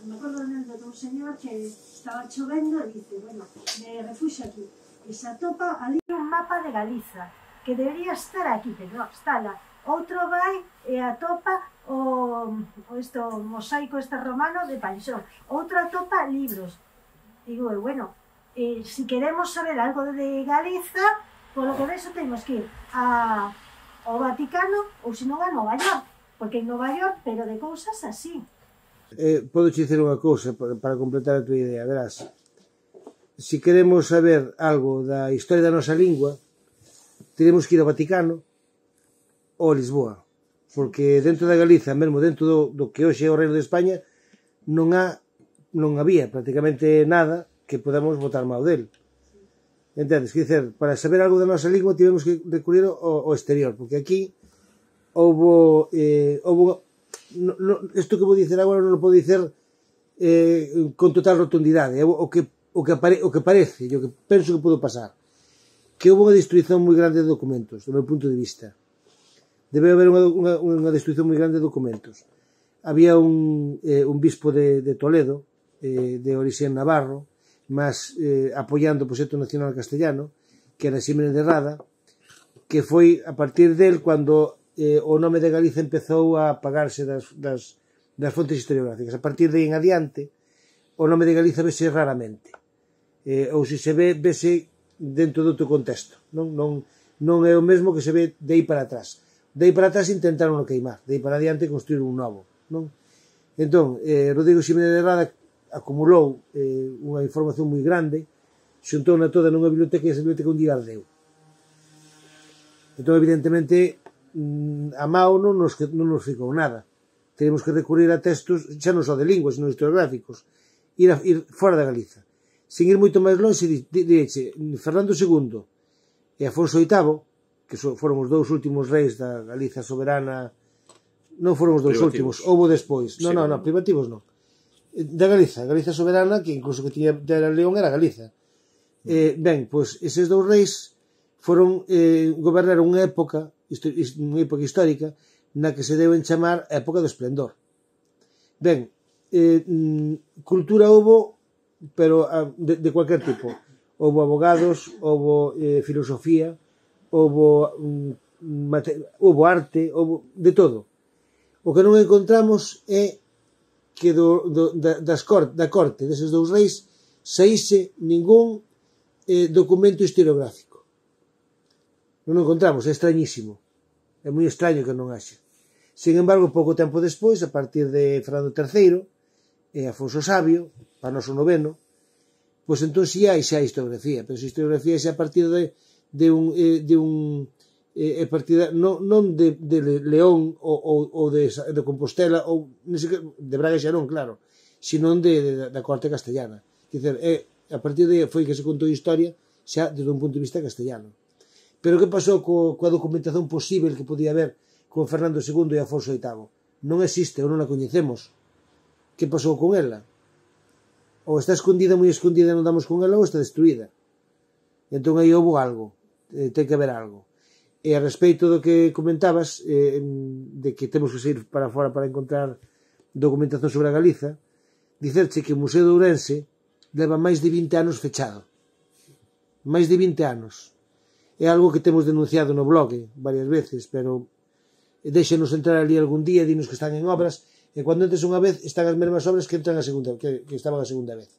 Speaker 4: me acuerdo de un señor que estaba chovendo y dice, bueno, me refugio aquí. Y se atopa ali un mapa de Galiza, que debería estar aquí, pero no, está lá. Outro vai e atopa o mosaico romano de Palixón. Outro atopa libros. Digo, bueno, si queremos saber algo de Galiza, polo que deso temos que ir ao Vaticano ou senón a Nova York, porque en Nova York, pero de cousas así.
Speaker 2: Podo te dicer unha cousa para completar a tua idea, verás. Si queremos saber algo da historia da nosa lingua, teremos que ir ao Vaticano ou a Lisboa, porque dentro da Galiza, mesmo dentro do que hoxe é o Reino de España, non había prácticamente nada que podamos botar mal del. Entendes? Quer dizer, para saber algo da nosa lingua tivemos que recurrir ao exterior, porque aquí houbo isto que vou dicer agora non o podo dicer con total rotundidade, o que parece, o que penso que pode pasar, que houve unha destruición moi grande de documentos, do meu punto de vista. Debe haber unha destruición moi grande de documentos. Había un bispo de Toledo, de orixe navarro, mas apoiando o proxecto nacional castellano, que era Ximénez de Rada, que foi a partir del cando o nome de Galiza empezou a apagarse das fontes historiográficas. A partir de aí en adiante, o nome de Galiza vese raramente. Ou se se vese dentro de outro contexto. Non é o mesmo que se ve de aí para atrás. De aí para atrás intentaron no queimar, de aí para adiante construir un novo. Entón, Rodrigo Ximénez de Rada acumulou unha información moi grande, xuntouna toda nunha biblioteca e esa biblioteca un día ardeu. Entón, evidentemente, a mao non nos ficou nada. Teremos que recurrir a textos, xa non só de lingua, sino historiográficos, ir fora da Galiza. Sin ir moito máis longe, direche, Fernando II e Afonso VIII, que foron os dous últimos reis da Galiza soberana, non foron os dous últimos, houbo despois. Non, privativos non. Da Galiza soberana, que incluso que tiña León era Galiza. Ben, pois, eses dous reis gobernaron unha época histórica na que se deu en chamar a época do esplendor. Ben, cultura houbo, pero de cualquier tipo. Houbo abogados, houbo filosofía, houbo arte, houbo de todo. O que non encontramos é que da corte deses dous reis saíse ningún documento historiográfico. Non o encontramos, é extrañísimo. É moi extraño que non haxa. Sin embargo, pouco tempo despois, a partir de Fernando III e Afonso Sabio, para noso noveno, pois entón si hai xa historiografía, pero a historiografía xa a partir non de León ou de Compostela, ou de Braga xa non, claro, sino da corte castellana. Quer dizer, a partir de foi que se contou a historia xa desde un punto de vista castellano. Pero que pasou coa documentación posible que podía haber con Fernando II e Afonso VIII? Non existe, ou non a coñecemos. Que pasou con ela? Ou está escondida, moi escondida, non damos con ela, ou está destruída. Entón aí houve algo, ten que haber algo. E a respeito do que comentabas, de que temos que sair para fora para encontrar documentación sobre a Galiza, dicerche que o Museo de Ourense leva máis de 20 anos fechado. Máis de 20 anos. É algo que temos denunciado no blog varias veces, pero déxenos entrar ali algún día, dinos que están en obras, e cando entres unha vez están as mesmas obras que entran a segunda, que estaban a segunda vez.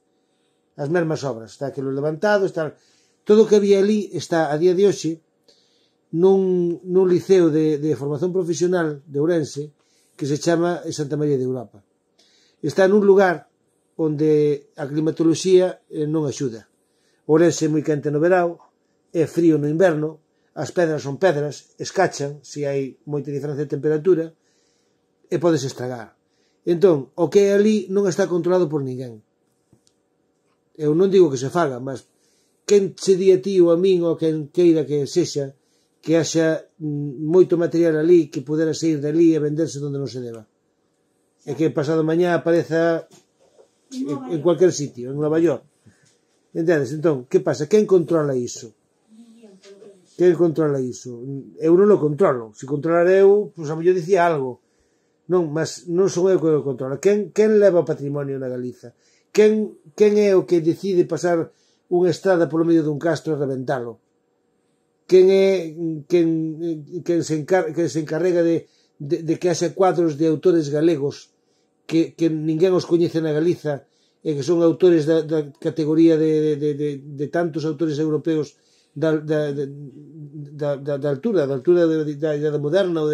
Speaker 2: As mesmas obras. Está aquilo levantado, está... Todo o que había ali está a día de hoxe nun liceo de formación profesional de Ourense que se chama Santa María de Europa. Está nun lugar onde a climatoloxía non axuda. Ourense é moi quente no verao, é frío no inverno, as pedras son pedras, escachan se hai moita diferencia de temperatura e podes estragar. Entón, o que é ali non está controlado por ninguén. Eu non digo que se faga, mas quen se di a ti ou a min ou quen queira que sexa que haxa moito material ali que pudera sair dali e venderse onde non se deba. E que pasado mañá apareza en cualquier sitio, en Nova York. Entendes? Entón, que pasa? Quen controla iso? Quen controla iso? Eu non lo controlo. Se controlara eu, pois a mellor dicía algo. Non, mas non son eu que o controla. Quen leva o patrimonio na Galiza? Quen é o que decide pasar unha estrada polo medio dun castro e reventalo? Quen é quen se encarrega de que haxa cuadros de autores galegos que ninguén os coñece na Galiza e que son autores da categoría de tantos autores europeos da altura da Idade Moderna ou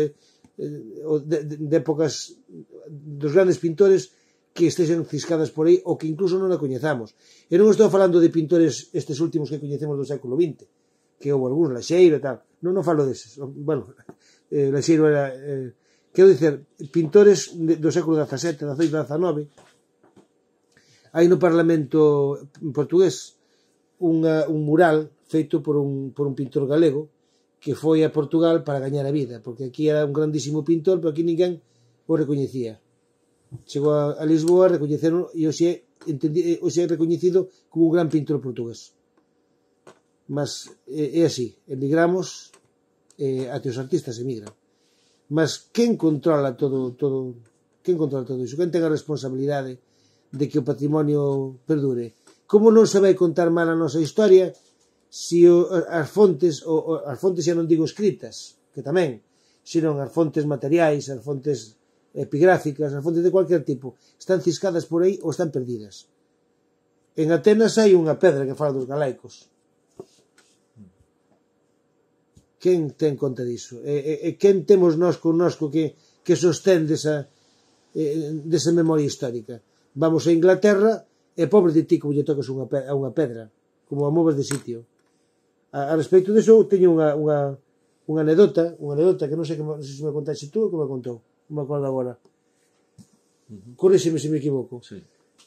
Speaker 2: de épocas dos grandes pintores que estexen ciscadas por aí ou que incluso non a coñezamos. E non estou falando de pintores estes últimos que coñecemos do século XX, que houve algúns, Laxeiro e tal. Non falo deses. Bueno, Laxeiro era... quero dicer, pintores do século XVII, XVIII, XIX. Hai no Parlamento portugués un mural feito por un pintor galego que foi a Portugal para gañar a vida, porque aquí era un grandísimo pintor, pero aquí ninguén o recoñecía. Chegou a Lisboa, recoñeceron e hoxe é recoñecido como un gran pintor portugués. Mas é así, emigramos até os artistas emigran. Mas quen controla todo iso? Quen ten a responsabilidade de que o patrimonio perdure? Como non se vai contar mal a nosa historia se as fontes xa non digo escritas, que tamén, senón as fontes materiais, as fontes epigráficas, as fontes de cualquier tipo, están ciscadas por aí ou están perdidas. En Atenas hai unha pedra que fala dos galaicos. Quen ten conta diso? E quen temos nós connosco que sostén desa memoria histórica? Vamos a Inglaterra e pobre de ti como lle tocas a unha pedra, como a moves de sitio. A respecto diso, teño unha anedota que non sei se me contaxe tú ou que me contou. Non me acordo agora. Corríxeme se me equivoco.
Speaker 1: Sí.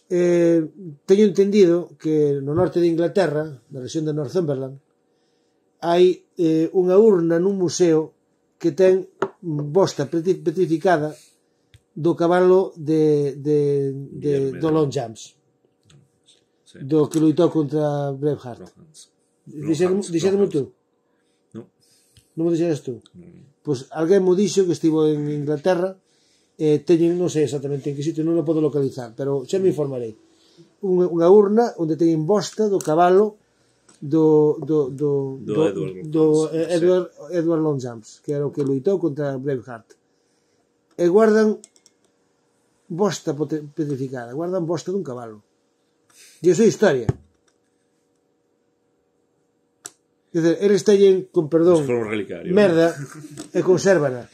Speaker 2: Teño entendido que no norte de Inglaterra, na rexión de Northumberland, hai unha urna nun museo que ten bosta petrificada do cabalo do Longchamps, do que loitou contra Braveheart. Dixéronme tú? Non me dixeras tú? Pois alguén mo dixo que estivo en Inglaterra e teñen, non sei exactamente en que sitio, non o podo localizar, pero xa me informarei. Unha urna onde teñen bosta do cabalo do Edward Longchamps, que era o que loitou contra Braveheart. E guardan bosta petrificada, guardan bosta dun cabalo. E iso é historia. Quer dizer, eles teñen, con perdón, merda e consérvana.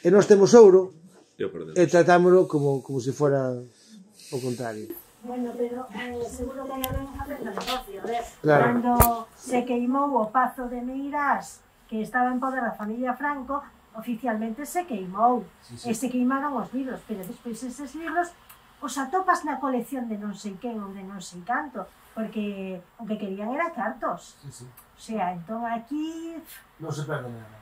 Speaker 2: E nós temos ouro e tratámoslo como se fora o contrario.
Speaker 4: Bueno, pero seguro que hai alguén que aprende negocio.
Speaker 2: Claro.
Speaker 4: Cando se queimou o Pazo de Meirás, que estaba en poder da familia Franco, oficialmente se queimou. E se queimaron os libros, pero despois eses libros os atopas na colección de non sei quen ou de non sei canto, porque o que querían era cartos. O sea, entón aquí...
Speaker 2: Non se perde nada.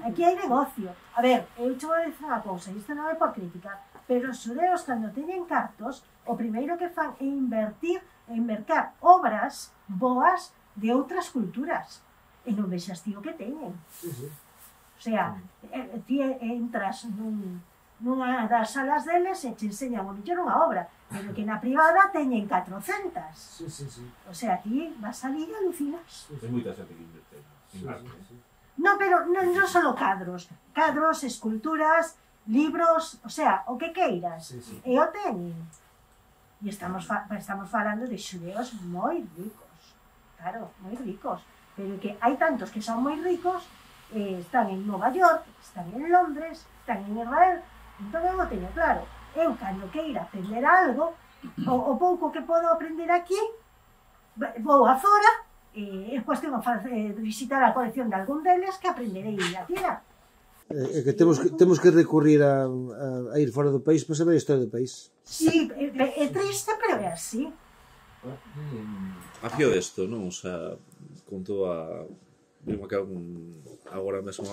Speaker 4: Aquí hai negocio. A ver, eu te vou dicir unha cousa, isto non é por criticar, pero os xudeus, cando teñen cartos, o primeiro que fan é invertir en mercar obras boas de outras culturas. E non vexas ti o que teñen. O sea, ti entras nunha das salas deles e te enseñan o mellor unha obra, pero que na privada teñen 400. O sea, ti vas ali e alucinas.
Speaker 1: Hai moita xente que inverte en arte.
Speaker 4: Non, pero non só cadros, esculturas, libros, o sea, o que queiras. E o teñen. E estamos falando de xudeos moi ricos. Claro, moi ricos. Pero que hai tantos que son moi ricos, están en Nova York, están en Londres, están en Israel. Entón eu o teño claro. Eu, cando queira aprender algo, o pouco que podo aprender aquí, vou a fora, é cuestión de visitar a colección de algún deles que aprenderei a tira.
Speaker 2: É que temos que recurrir a ir fora do país para saber a historia do país.
Speaker 4: Sí, é triste, pero é así.
Speaker 1: A fío desto, non? O sea, con toda... Vimo que agora mesmo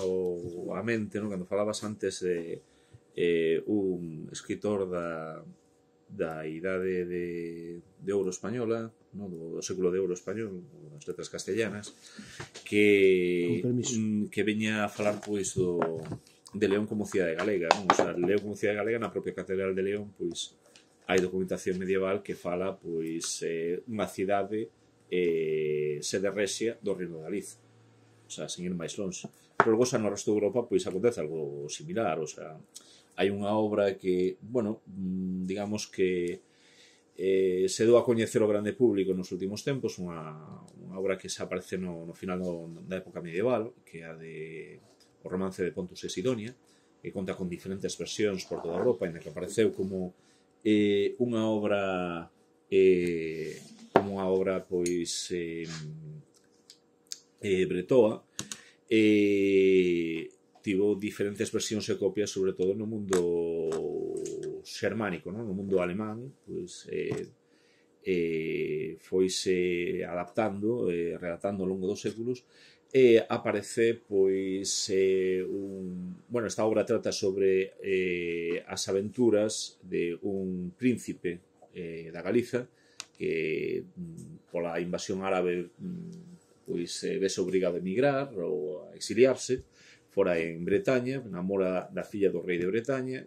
Speaker 1: a mente, non? Cando falabas antes de un escritor da idade de ouro española, non? Do século de ouro español, das letras castellanas, que veña a falar pois de León como cidade galega, non? O sea, León como cidade galega na propia Catedral de León, pois hai documentación medieval que fala pois unha cidade sede rexia do Reino de Galiza, o sea, sen ir máis longe. Pero logo xa no resto de Europa pois acontece algo similar, o sea, hai unha obra que, bueno, digamos que se dou a coñecer ao grande público nos últimos tempos, unha obra que se aparece no final da época medieval, que é a de o romance de Pontus e Sidonia, que conta con diferentes versións por toda Europa, en que apareceu como unha obra pois bretoa, tivo diferentes versións e copias, sobre todo no mundo xermánico, no mundo alemán, pois foise adaptando, redactando ao longo dos séculos, e aparece pois esta obra trata sobre as aventuras de un príncipe da Galiza que pola invasión árabe pois vese obrigado a emigrar ou a exiliarse fora en Bretaña, namora da filla do rei de Bretaña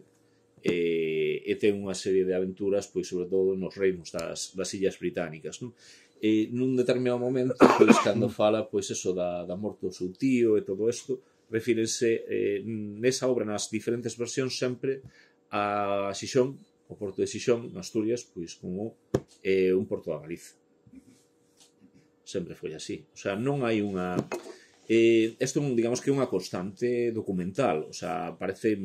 Speaker 1: e ten unha serie de aventuras pois sobre todo nos reinos das illas británicas, non? E nun determinado momento, pois, cando fala pois eso da morte do seu tío e todo isto, refírese nesa obra, nas diferentes versións, sempre a Xixón, o porto de Xixón, en Asturias, pois como un porto da Galiza. Sempre foi así. O sea, non hai unha... Isto, digamos que é unha constante documental. O sea, parece...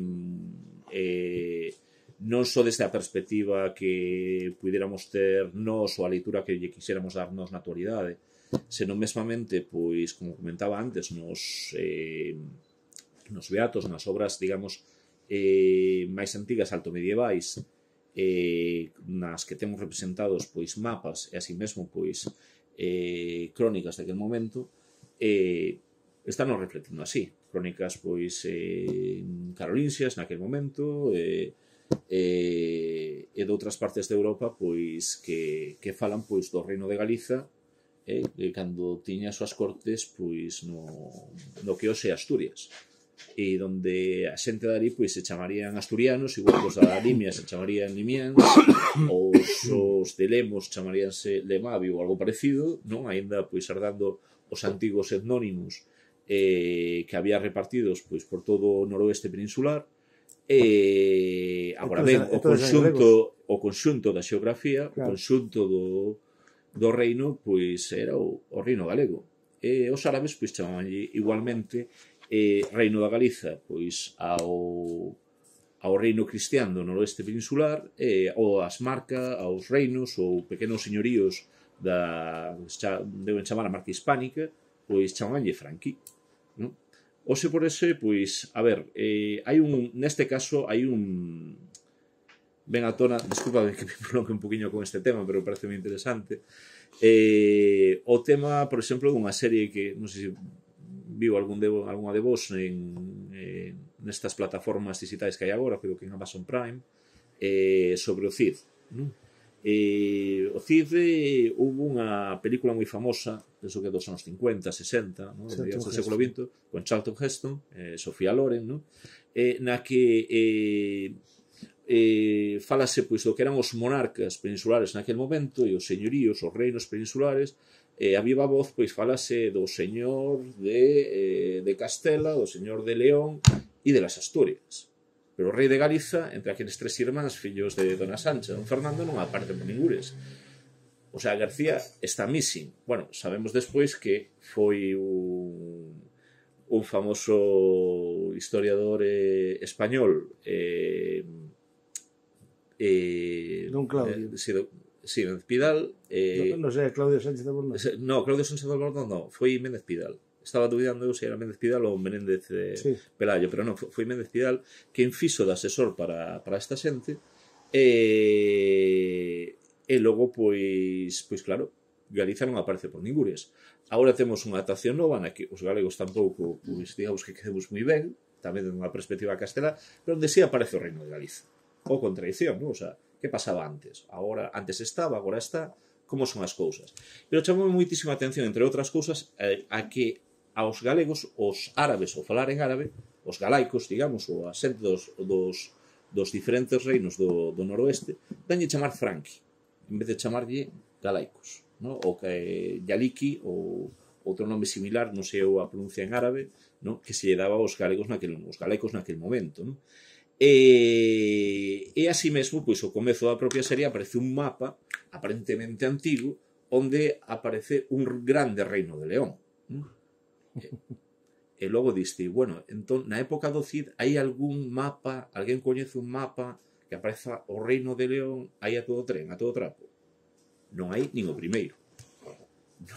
Speaker 1: non só desde a perspectiva que puidéramos ter nós ou a leitura que lle quixéramos darnos na actualidade, senón mesmamente, pois, como comentaba antes, nos beatos, nas obras, digamos, máis antigas, altomedievais, nas que temos representados, pois, mapas e así mesmo, pois, crónicas daquele momento, están nos refletindo así. Crónicas, pois, carolinxias naquele momento, e de outras partes de Europa pois que falan pois do Reino de Galiza cando tiña as súas cortes pois no que hoxe é Asturias e donde a xente dali pois se chamarían asturianos, igual que os da Limia se chamarían limians, os de Lemos chamaríanse Lemavi ou algo parecido, non? Ainda pois herdando os antigos etnónimos que había repartidos pois por todo o noroeste peninsular. Agora ben, o conxunto da xeografía, o conxunto do reino, pois era o reino galego. E os árabes pois chamabanlle igualmente reino da Galiza pois ao reino cristián do noroeste peninsular, ou as marcas, aos reinos ou pequenos señoríos deben chamar a marca hispánica, pois chamabanlle franqui, non? Oxe por ese, pois, a ver, neste caso, hai un... Ben a tona, desculpa que me prolongue un poquinho con este tema, pero parece moi interesante. O tema, por exemplo, dunha serie que, non sei se viu algunha de vos nestas plataformas digitais que hai agora, creo que en Amazon Prime, sobre o Cid, non? O Cid houve unha película moi famosa, penso que dos anos 50, 60, no? Do século XX, con Charlton Heston, Sofía Loren, no? Na que falase pois do que eran os monarcas peninsulares naquele momento e os señoríos, os reinos peninsulares, a viva voz pois falase do señor de Castela, do señor de León e de las Asturias. Pero o rei de Galiza, entre aqueles tres irmáns, fillos de Dona Sancha, don Fernando, non aparece por ningures. O sea, García está missing. Bueno, sabemos despois que foi un famoso historiador español,
Speaker 2: Don Claudio.
Speaker 1: Sí, Méndez Pidal.
Speaker 2: Non sei, Claudio Sánchez de Albornoz.
Speaker 1: No, Claudio Sánchez de Albornoz non, foi Méndez Pidal. Estaba dudando se era Méndez Pidal ou Menéndez Pelayo, pero non, foi Méndez Pidal quen fixo de asesor para esta xente e e logo, pois claro, Galiza non aparece por ningures. Agora temos unha adaptación nova na que os galegos tampouco, pois, digamos que quedemos moi ben, tamén dunha perspectiva castelá, pero onde sí aparece o Reino de Galiza. Ou contradición, non? O sea, que pasaba antes? Agora, antes estaba, agora está, como son as cousas? Pero chamou moitísima atención, entre outras cousas, a que aos galegos, os árabes, ou falar en árabe, os galaicos, digamos, ou a xente dos diferentes reinos do noroeste, danlle chamar franqui, en vez de chamarlle galaicos, no? O que yaliki, ou outro nome similar, non sei a pronuncia en árabe, no? Que se lle daba aos galegos os galaicos naquel momento, no? E así mesmo, pois, o comezo da propia serie aparece un mapa aparentemente antigo onde aparece un grande reino de León, no? E logo diste, bueno, entón, na época do Cid hai algún mapa, alguén coñece un mapa que apareza o reino de León aí a todo tren, a todo trapo? Non hai nin o primeiro.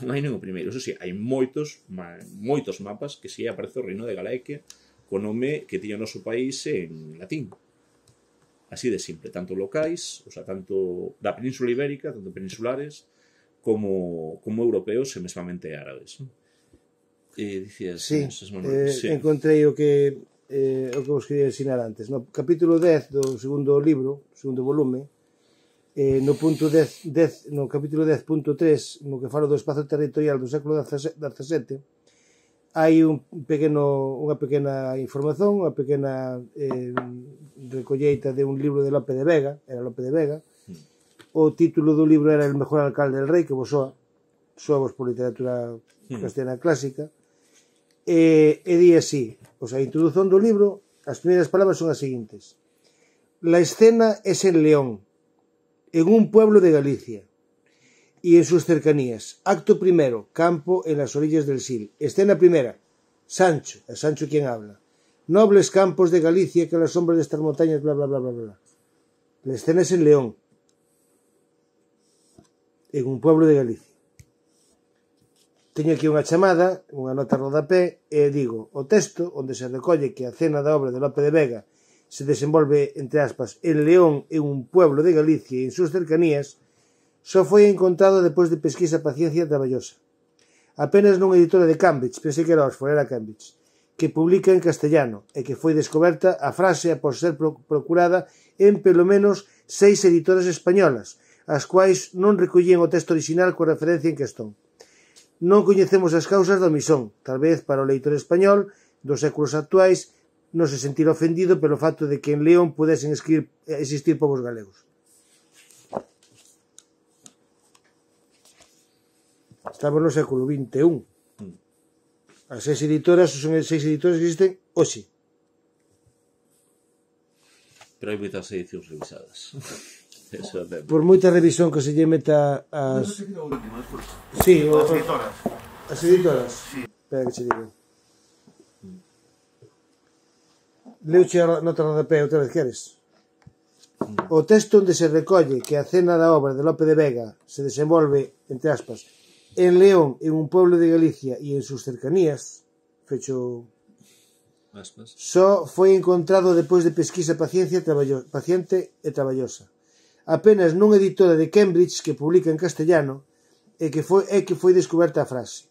Speaker 1: Non hai nin o primeiro. Eso sí, hai moitos mapas que si aparece o reino de Galaequia co nome que tiña o noso país en latín. Así de simple, tanto locais, o sea, tanto da Península Ibérica, tanto peninsulares, como europeos e mesmamente árabes. E dicías...
Speaker 2: Sí, encontrei o que vos quería ensinar antes. No capítulo 10 do segundo libro, segundo volume, no punto 10, no capítulo 10.3, no que falo do espazo territorial do século XVII, hai unha pequena información, unha pequena recolleita de un libro de Lope de Vega, era Lope de Vega. O título do libro era El mejor alcalde del rey, que vos soa por literatura castellana clásica, e di así, o sea, a introdución do libro, as primeiras palabras son as seguintes: la escena es en León, en un pueblo de Galicia y en sus cercanías. Acto primero, campo en las orillas del Sil. Escena primera, Sancho, es Sancho quien habla. Nobles campos de Galicia que a la sombra de estas montañas, bla, bla, bla, bla, bla. La escena es en León, en un pueblo de Galicia. Teño aquí unha chamada, unha nota rodapé, e digo, o texto onde se recolle que a cena da obra de Lope de Vega se desenvolve, entre aspas, en León, en un pueblo de Galicia y en sus cercanías, só foi encontrado depois de pesquisa paciencia e traballosa. Apenas nunha editora de Cambridge, pensei que era Oxford, era Cambridge, que publica en castellano, e que foi descoberta a frase após ser procurada en pelo menos 6 editoras españolas, as quais non recollían o texto original coa referencia en cuestión. Non coñecemos as causas da omisión, tal vez para o leitor español dos séculos actuais non se sentir ofendido pelo facto de que en León pudesen existir povos galegos. Estamos no século XXI. As 6 editoras son 6 editoras que existen hoxe.
Speaker 1: Pero hai moitas edicións revisadas.
Speaker 2: Por moita revisión que se lle meta as... Sí, as editoras. As editoras? Sí. Espera que che digo. Leuche a nota rodapé outra vez, queres? O texto onde se recolle que a cena da obra de Lope de Vega se desenvolve, entre aspas, en León, en un pueblo de Galicia e en sus cercanías, fecho... só foi encontrado depois de pesquisa paciente e traballosa. Apenas nunha editora de Cambridge que publica en castellano é que foi descoberta a frase,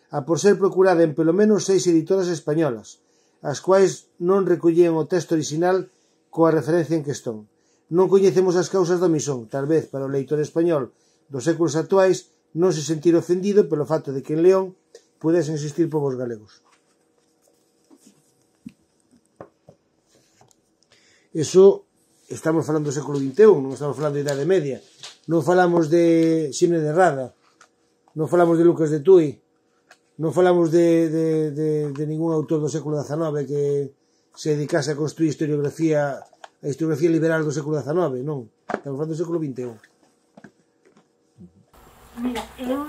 Speaker 2: a por ser procurada en pelo menos 6 editoras españolas, as quais non recollían o texto original coa referencia en cuestión. Non coñecemos as causas da omisión, tal vez para o leitor español dos séculos actuais non se sentir ofendido pelo facto de que en León pudesen existir povos galegos. Eso estamos falando do século XXI, non estamos falando de Idade Media, non falamos de Ximne de Rada, non falamos de Lucas de Tui, non falamos de ningún autor do século XIX que se dedicase a construir a historiografía liberal do século XIX, non. Estamos falando do século XXI.
Speaker 4: Mira, eu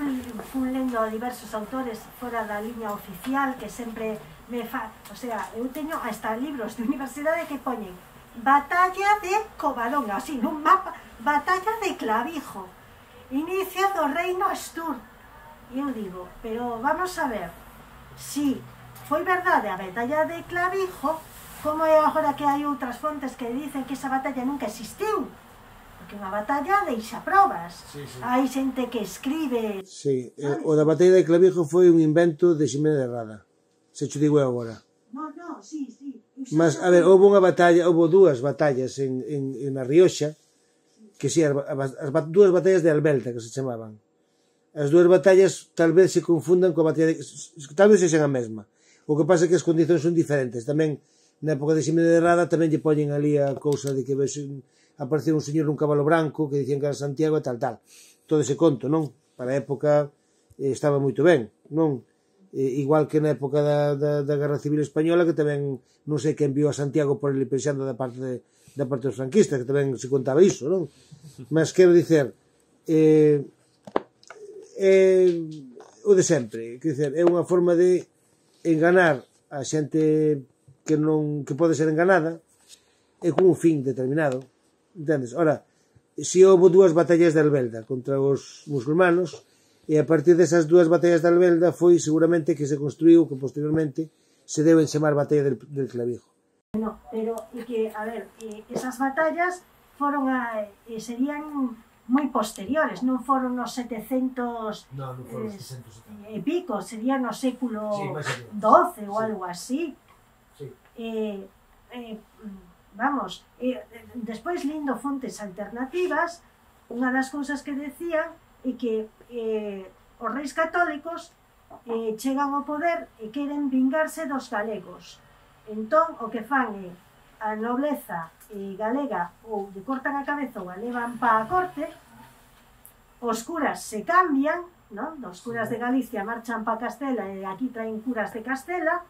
Speaker 4: fui lendo diversos autores fora da liña oficial que sempre me fa... O sea, eu teño hasta libros de universidade que poñen Batalla de Covadonga, así, nun mapa, Batalla de Clavijo, inicio do reino Astur. E eu digo, pero vamos a ver, si foi verdade a batalla de Clavijo, como é agora que hai outras fontes que dicen que esa batalla nunca existiu? porque unha batalla deixa probas. Hai xente que escribe...
Speaker 2: Sí, o da batalla de Clavijo foi un invento de Ximénez de Rada. Se cho digo agora.
Speaker 4: No, sí.
Speaker 2: Mas, a ver, houve dúas batallas na Rioxa, que si, dúas batallas de Albelta, que se chamaban. As dúas batallas tal vez se confundan coa batalla de... Tal vez sexan a mesma. O que pasa é que as condicións son diferentes. Tamén, na época de Ximénez de Rada, tamén lle poñen ali a cousa de que apareceu un señor nun cabalo branco que dicían que era Santiago e tal. Todo ese conto, non? Para a época estaba moito ben, non? Igual que na época da Guerra Civil Española, que tamén non sei que enviou a Santiago por ele pensando da parte dos franquistas, que tamén se contaba iso, non? Mas quero dicer, o de sempre, quero dicer, é unha forma de enganar a xente que pode ser enganada e con un fin determinado, entendes? Ora, se houve dúas batallas de Albelda contra os musulmanos, e a partir desas dúas batallas de Albelda foi seguramente que se construiu, que posteriormente se deben chamar Batalla del Clavijo.
Speaker 4: No, pero que, a ver, esas batallas foron serían moi posteriores, non foron nos 700 e pico, serían no século XII ou algo así. Vamos, despois lindo fontes alternativas, unha das cousas que decían é que os reis católicos chegan ao poder e queren vingarse dos galegos. Entón, o que fan é a nobleza galega ou lle cortan a cabeza ou a levan pa a corte, os curas se cambian, non? Os curas de Galicia marchan pa Castela e aquí traen curas de Castela,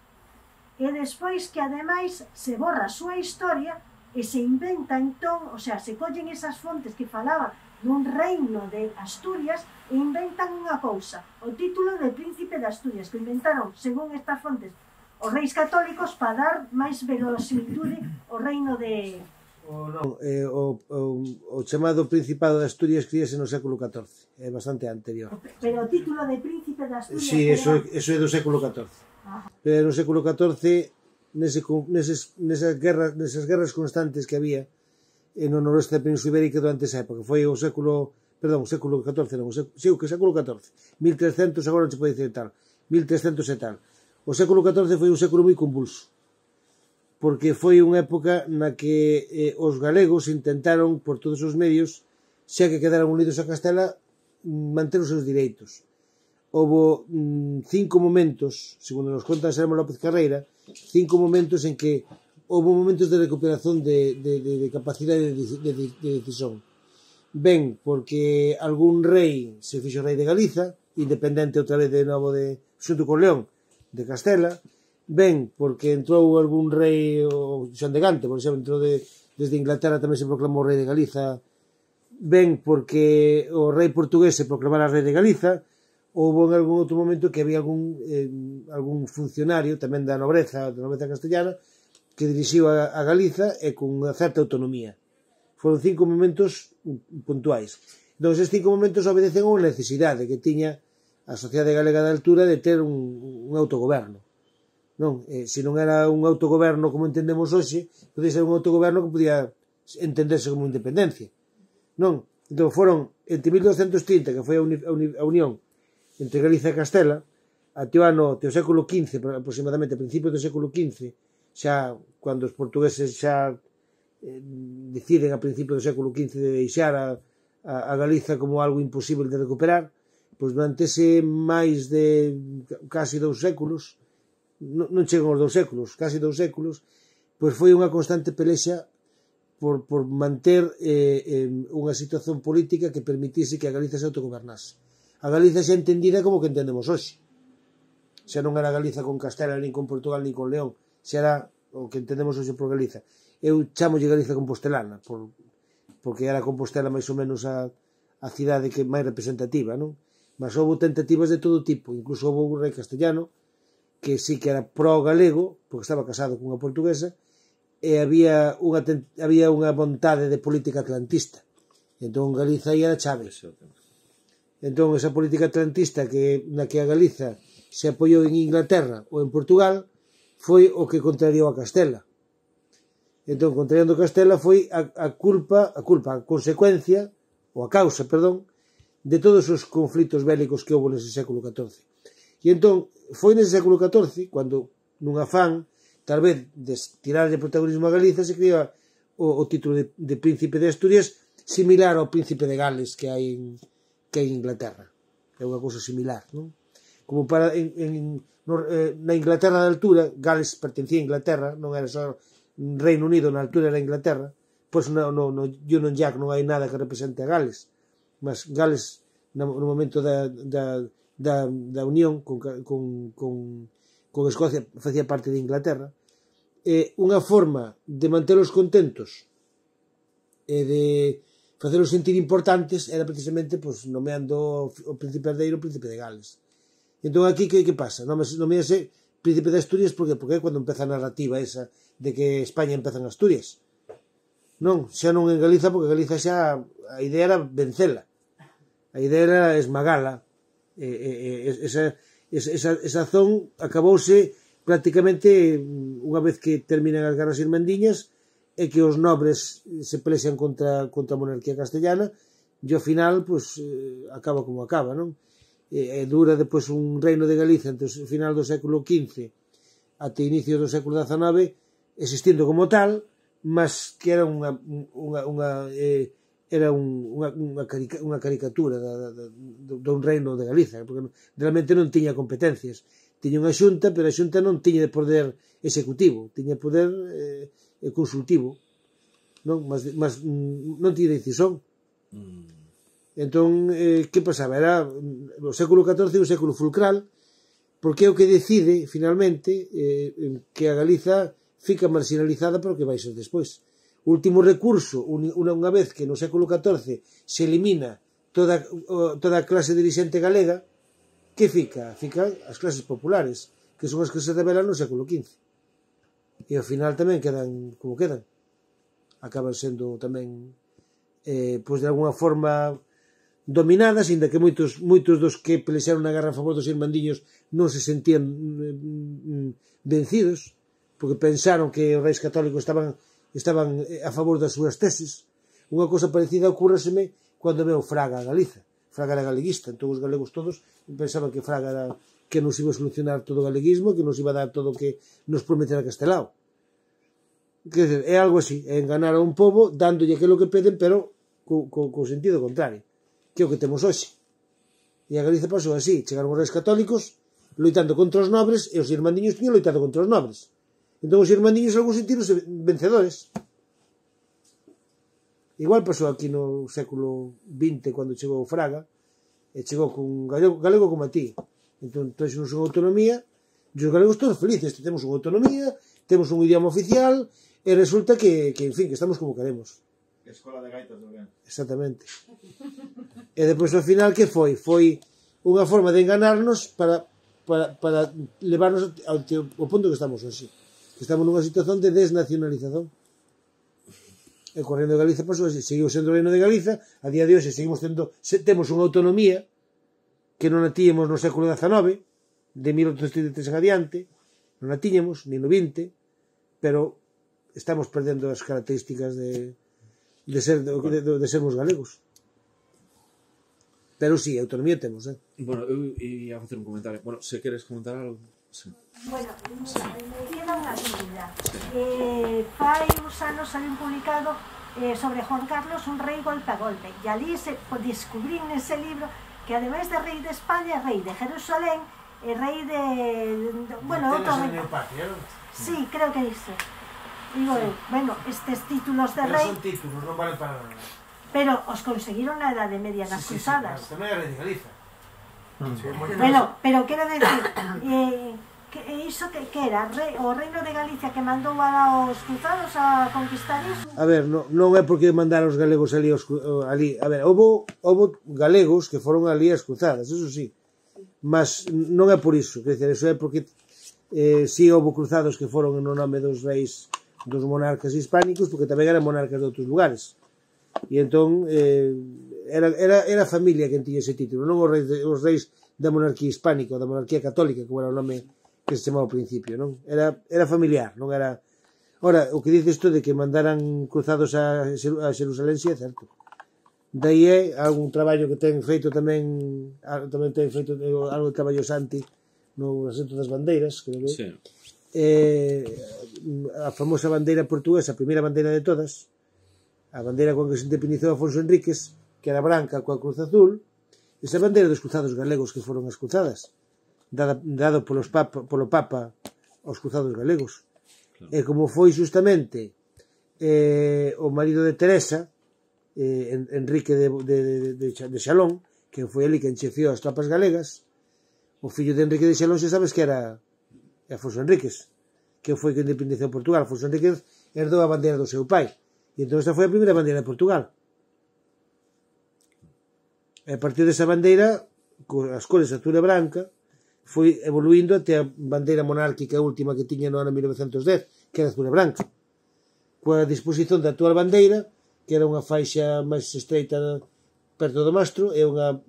Speaker 4: e despois que ademais se borra a súa historia e se inventa entón, o sea, se collen esas fontes que falaban nun reino de Asturias e inventan unha cousa, o título de Príncipe de Asturias, que inventaron, según estas fontes, os reis católicos para dar máis verosimilitude ao reino de... O chamado Principado de Asturias críase no século XIV, é bastante anterior. Pero o título de Príncipe de Asturias...
Speaker 2: Sí, eso é do século XIV. Pero no século XIV, nesas guerras constantes que había no noroeste da Península Ibérica durante esa época, foi o século XIV, non, sí, o século XIV, 1300, agora non se pode dicir tal, 1300 e tal. O século XIV foi un século moi convulso, porque foi unha época na que os galegos intentaron, por todos os medios, xa que quedaran unidos a Castela, manter os seus direitos. Houve 5 momentos, segundo nos conta Anselmo López Carreira, 5 momentos en que houve momentos de recuperación de capacidade de decisión. Ben, porque algún rei se fixo rei de Galiza, independente outra vez de novo xunto con León, de Castela. Ben, porque entrou algún rei, o Xoán de Gante, por exemplo, entrou desde Inglaterra, tamén se proclamou rei de Galiza. Ben, porque o rei portugués se proclamara rei de Galiza. Houve en algún outro momento que había algún funcionario, tamén da nobreza castellana, que dirixiu a Galiza e con unha certa autonomía. Foron 5 momentos puntuais. Entón, esses 5 momentos obedecen a unha necesidade que tiña a sociedade galega da altura de ter un autogoberno. Non? Se non era un autogoberno como entendemos hoxe, podía ser un autogoberno que podía entenderse como independencia. Non? Entón, foron entre 1230, que foi a unión entre Galiza e Castela, até o século XV, aproximadamente, a principios do século XV, xa cando os portugueses xa deciden a principios do século XV de deixar a Galiza como algo imposible de recuperar, pois durante ese máis de casi 2 séculos, non chegan aos 2 séculos, casi 2 séculos, pois foi unha constante pelexa por manter unha situación política que permitise que a Galiza se autogobernase. A Galiza xa entendida como que entendemos hoxe. Xa non era Galiza con Castela, nin con Portugal, nin con León. Xa era o que entendemos hoxe por Galiza. Eu chamolle Galiza compostelana, porque era Compostela máis ou menos a cidade que máis representativa, non? Mas houve tentativas de todo tipo. Incluso houve un rei castellano que sí que era pro-galego, porque estaba casado cunha portuguesa, e había unha vontade de política atlantista. Entón Galiza ia a chave. Entón, esa política atlantista na que a Galiza se apoiou en Inglaterra ou en Portugal foi o que contrariou a Castela. Entón, contrariando Castela foi a consecuencia, ou a causa, perdón, de todos os conflitos bélicos que houve nese século XIV. E entón, foi nese século XIV, cando, nun afán, tal vez, de tirarlle protagonismo a Galiza, se crea o título de Príncipe de Asturias, similar ao Príncipe de Gales que hai en Inglaterra. É unha cousa similar, non? Como para na Inglaterra da altura, Gales pertencía a Inglaterra, non era só Reino Unido, na altura era Inglaterra, pois no Union Jack non hai nada que represente a Gales, mas Gales no momento da unión con Escocia facía parte de Inglaterra. Unha forma de mantelos contentos e de facelos sentir importantes era precisamente nomeando o príncipe herdeiro o príncipe de Gales. Entón aquí que pasa? Nomease príncipe de Asturias porque é cando empeza a narrativa esa de que España empeza en Asturias. Non, xa non en Galiza, porque Galiza xa a idea era vencela, a idea era esmagala. Esa zón acabouse prácticamente unha vez que terminan as guerras irmandiñas e que os nobres se pelexan contra a monarquía castellana e ao final acaba como acaba, non? Dura depois un reino de Galicia entre o final do século XV até inicio do século XIX existindo como tal, mas que era unha caricatura dun reino de Galiza, porque realmente non tiña competencias. Tiña unha xunta, pero a xunta non tiña poder executivo, tiña poder consultivo, non? Mas non tiña decisión. Entón, que pasaba? Era o século XIV un século fulcral, porque é o que decide, finalmente, que a Galiza fica marginalizada para o que vai ser despois. O último recurso, unha vez que no século XIV se elimina toda a clase dirixente galega, que fica? Fican as clases populares, que son as que se rebelan no século XV. E ao final tamén quedan como quedan. Acaban sendo tamén, pois de alguna forma, dominadas, inda que moitos dos que pelexaron na guerra a favor dos irmandiños non se sentían vencidos, porque pensaron que os reis católicos estaban a favor das súas teses. Unha cousa parecida ocurreseme cando veo Fraga a Galiza. Fraga era galeguista, entón os galegos todos pensaban que Fraga era que nos iba a solucionar todo o galeguismo, que nos iba a dar todo o que nos prometera Castelao. Quer dizer, é algo así, é enganar a un pobo dándolle aquilo que peden, pero co sentido contrario, que é o que temos hoxe. E a Galiza pasou así, chegaron os reis católicos loitando contra os nobres e os irmandiños tiñan loitado contra os nobres. Entón os irmandiños algún sentido vencedores. Igual pasou aquí no século XX cando chegou Fraga e chegou con galego como a ti. Entón temos unha autonomía e os galegos todos felices, temos unha autonomía, temos un idioma oficial e resulta que en fin, que estamos como queremos.
Speaker 5: Escola de gaitas do Oriente.
Speaker 2: Exactamente. E depois ao final que foi? Foi unha forma de enganarnos para levarnos ao punto que estamos hoxe. Que estamos nunha situación de desnacionalización. E co Reino de Galiza pasou así, seguiu sendo o Reino de Galiza, a día de hoxe temos unha autonomía que non a tíamos no século XIX, de 1833 en adiante, non a tíñamos, ni no 20, pero estamos perdendo as características de sermos galegos. Pero sí, autonomía temos,
Speaker 1: Bueno, eu ia facer un comentario. Bueno, se queres comentar algo... Sí.
Speaker 4: Bueno, me queda unha dúbida. Fai uns anos saliu un publicado sobre Juan Carlos, un rei golpe a golpe. E ali descubrí nese libro que ademais de rei de España, rei de Jerusalén, rei de... Bueno, outro... Sí, creo que iso. Digo, bueno, estes títulos de rei...
Speaker 2: Pero son títulos, non valen para nada.
Speaker 4: Pero os conseguiron na Edade Media nas cruzadas.
Speaker 2: Sí, tamén é rei de Galiza.
Speaker 4: Pero quero decir, iso que era o Reino de Galicia que mandou aos cruzados a conquistar iso?
Speaker 2: A ver, non é porque mandaron os galegos ali, a ver, houve galegos que foron ali as cruzadas, eso sí, mas non é por iso, quer dizer, eso é porque si houve cruzados que foron no nome dos reis, dos monarcas hispánicos, porque tamén eran monarcas de outros lugares, e entón era a familia quen tiña ese título, non os reis da monarquía hispánica ou da monarquía católica, como era o nome que se chamaba ao principio, non? Era familiar, non era... Ora, o que dices tú de que mandaran cruzados a Xerusalén, si é certo. Daí é algún traballo que ten feito tamén ten feito algo de traballo Santi no asento das bandeiras, creo que
Speaker 1: Sí.
Speaker 2: a famosa bandeira portuguesa, a primeira bandeira de todas, a bandeira con que se independizou Afonso Enríquez, que era branca coa cruz azul, esa bandeira dos cruzados galegos que foron as cruzadas, dado polo Papa aos cruzados galegos.
Speaker 1: Claro.
Speaker 2: E como foi justamente o marido de Teresa, Enrique de Xalón, que foi ali que enchefiou as tropas galegas, o fillo de Enrique de Xalón, se sabes que era Afonso Enríquez, que foi que independizou Portugal. Afonso Enríquez herdou a bandeira do seu pai, e entón esta foi a primeira bandeira de Portugal. E a partir desa bandeira, as cores azul e branca, foi evoluindo até a bandeira monárquica última que tiña no ano 1910, que era azul e branca, coa disposición da actual bandeira, que era unha faixa máis estreita perto do mastro e unha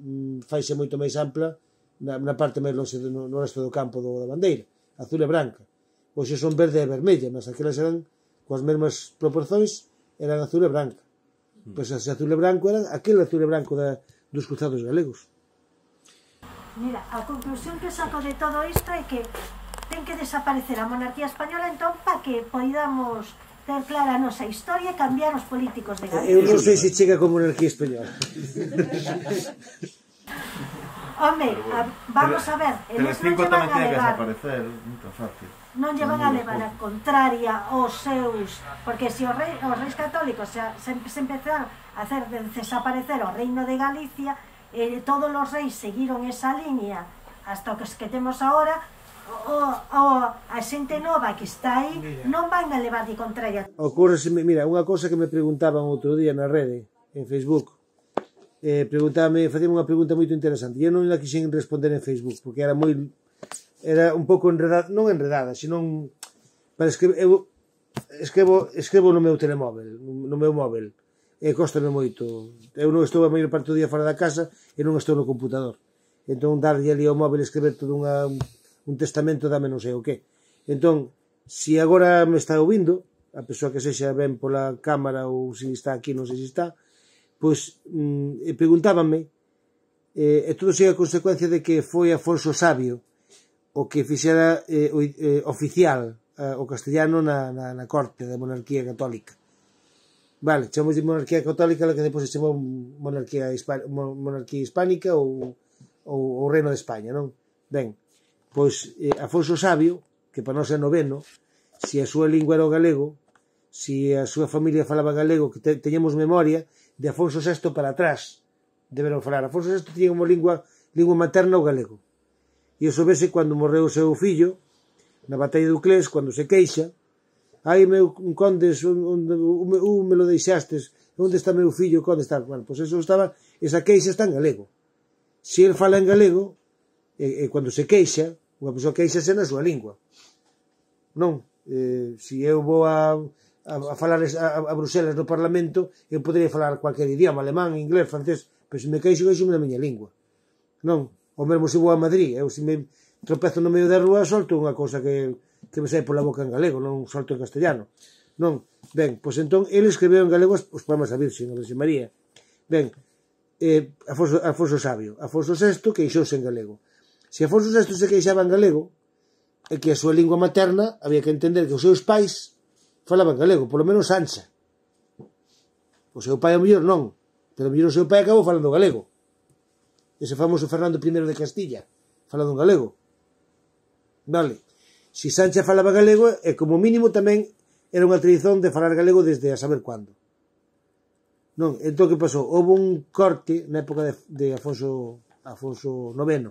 Speaker 2: faixa moito máis ampla na parte máis longe no resto do campo da bandeira, azul e branca. Hoxe son verde e vermella, mas aquelas eran coas mesmas proporcións, eran azul e branca. Pois ese azul e branco era aquele azul e branco dos cruzados galegos.
Speaker 4: Mira, a conclusión que saco de todo isto é que ten que desaparecer a monarquía española entón para que poidamos ter clara a nosa historia e cambiar os políticos de Galicia.
Speaker 2: Eu non sei se chega con monarquía española.
Speaker 4: Home, vamos a ver, eles non
Speaker 5: Telecinco
Speaker 4: lle van
Speaker 5: tamén
Speaker 4: a
Speaker 5: tiene que
Speaker 4: levar,
Speaker 5: desaparecer, muito fácil.
Speaker 4: non lle van a levar a contraria aos seus, porque se os reis católicos se empezaron a hacer desaparecer o reino de Galicia, todos os reis seguiron esa línea hasta o que temos agora, a xente nova que está aí non van a levar de contraria.
Speaker 2: Mira, unha cousa que me preguntaban outro día na rede, en Facebook, facíame unha pregunta moito interesante, e eu non la quixen responder en Facebook porque era un pouco enredada, non enredada, senón para escrevo no meu telemóvel, no meu móvel, e cóstame moito. Eu non estou a maior parte do día fora da casa e non estou no computador, entón darlle ali ao móvel escrever todo un testamento dame non sei o que. Entón, se agora me está ouvindo a persoa que sexa ben pola cámara ou se está aquí, non sei se está, pois preguntábanme, e todo sei a consecuencia de que foi Afonso Sabio o que fixera oficial o castellano na corte da monarquía católica. Vale, chamamos de monarquía católica la que depois se chamou monarquía hispánica ou reino de España, non? Ben, pois Afonso Sabio, que para nós é noveno, se a súa lingua era o galego, se a súa familia falaba galego, que teñemos memoria de Afonso VI para atrás, deberon falar. Afonso VI tiña como lingua materna o galego. E iso vese cando morreu o seu fillo, na batalla de Uclés, cando se queixa, ai, meu condes, me lo deixastes, onde está meu fillo, onde está? Bueno, pois esa queixa está en galego. Se ele fala en galego, e cando se queixa, unha persoa queixase na súa lingua. Non? Se eu vou a falar a Bruselas no Parlamento, eu poderia falar cualquier idioma, alemán, inglés, francés, pero se me queixo na miña lingua. Non? O mesmo se vou a Madrid, eu se me tropezo no medio da rúa, solto unha cousa que me sai pola boca en galego, non solto en castellano. Non? Ben, pois entón, ele escreveu en galego os poemas da Virxe, a Virxe María. Ben, Afonso Sabio. Afonso VI queixouse en galego. Se Afonso VI se queixaba en galego, é que a súa lingua materna había que entender que os seus pais falaban galego, polo menos Sancha. O seu pai ao mellor non, pero ao mellor o seu pai acabou falando galego. Ese famoso Fernando I de Castilla, falando en galego. Vale. Se Sancha falaba galego, e como mínimo tamén era unha tradición de falar galego desde a saber cuándo. Non, entón que pasou? Houve un corte na época de Afonso IX.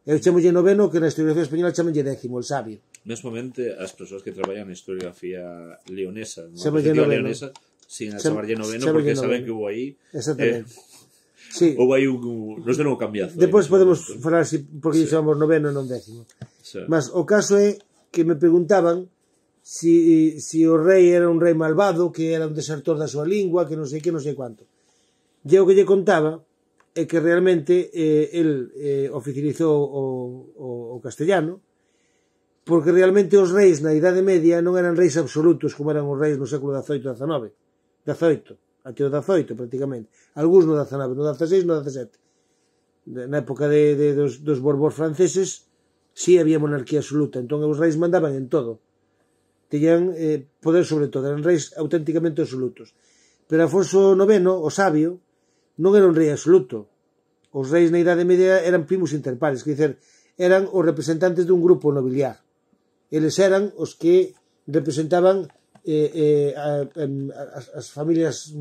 Speaker 2: Eu chamolle noveno, que na historiografía española chamolle décimo, el sabio.
Speaker 1: Mesmamente as persoas que traballan na historiografía leonesa, na
Speaker 2: Chamolle noveno.
Speaker 1: leonesa, sin chamarlle noveno, porque saben que hubo aí.
Speaker 2: Exactamente. Sí.
Speaker 1: Houve aí un cambiazo.
Speaker 2: Depois podemos falar porque chamamos noveno e non décimo.
Speaker 1: Sí.
Speaker 2: Mas o caso é que me preguntaban si o rei era un rei malvado, que era un desertor da súa lingua, que non sei que, non sei cuánto. E o que lle contaba é que realmente el oficializou o castellano, porque realmente os reis na Idade Media non eran reis absolutos como eran os reis no século XVIII e XIX. Até o XVIII prácticamente. Algúns no XIX, no XVI, no XVII. Na época dos Borbóns franceses sí había monarquía absoluta, entón os reis mandaban en todo. Teñan poder sobre todo, eran reis auténticamente absolutos. Pero Afonso IX, o sabio, non era un rei absoluto. Os reis na Idade Media eran primos interpares, que dizer, eran os representantes dun grupo nobiliar. Eles eran os que representaban as familias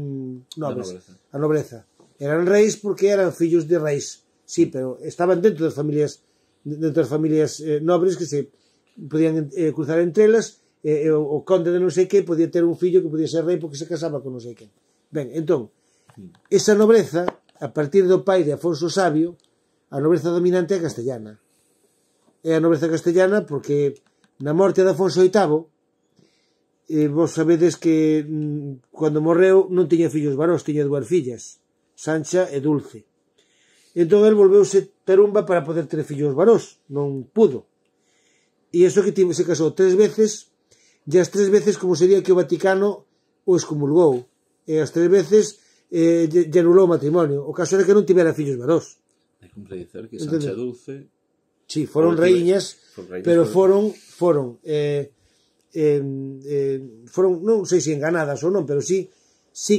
Speaker 2: nobres, a nobreza. Eran reis porque eran fillos de reis, sí, pero estaban dentro das familias nobres que se podían cruzar entre elas. O conde de non sei que podía ter un fillo que podía ser rei porque se casaba con non sei que. Ben, entón, esa nobreza, a partir do pai de Afonso o Sabio, a nobreza dominante é castellana. É a nobreza castellana porque na morte de Afonso VIII, vos sabedes que cando morreu non tiña fillos varóns, tiña dúas fillas, Sancha e Dulce. Entón el volveuse tarumba para poder ter fillos varóns, non pudo. E iso que se casou 3 veces, e as 3 veces como sería que o Vaticano o excomulgou, e as 3 veces lle anulou o matrimonio. O caso era que non tivera fillos varóns.
Speaker 1: Hai que dizer que Sancha e Dulce...
Speaker 2: Sí, foron raíñas, pero foron non sei se enganadas ou non, pero sí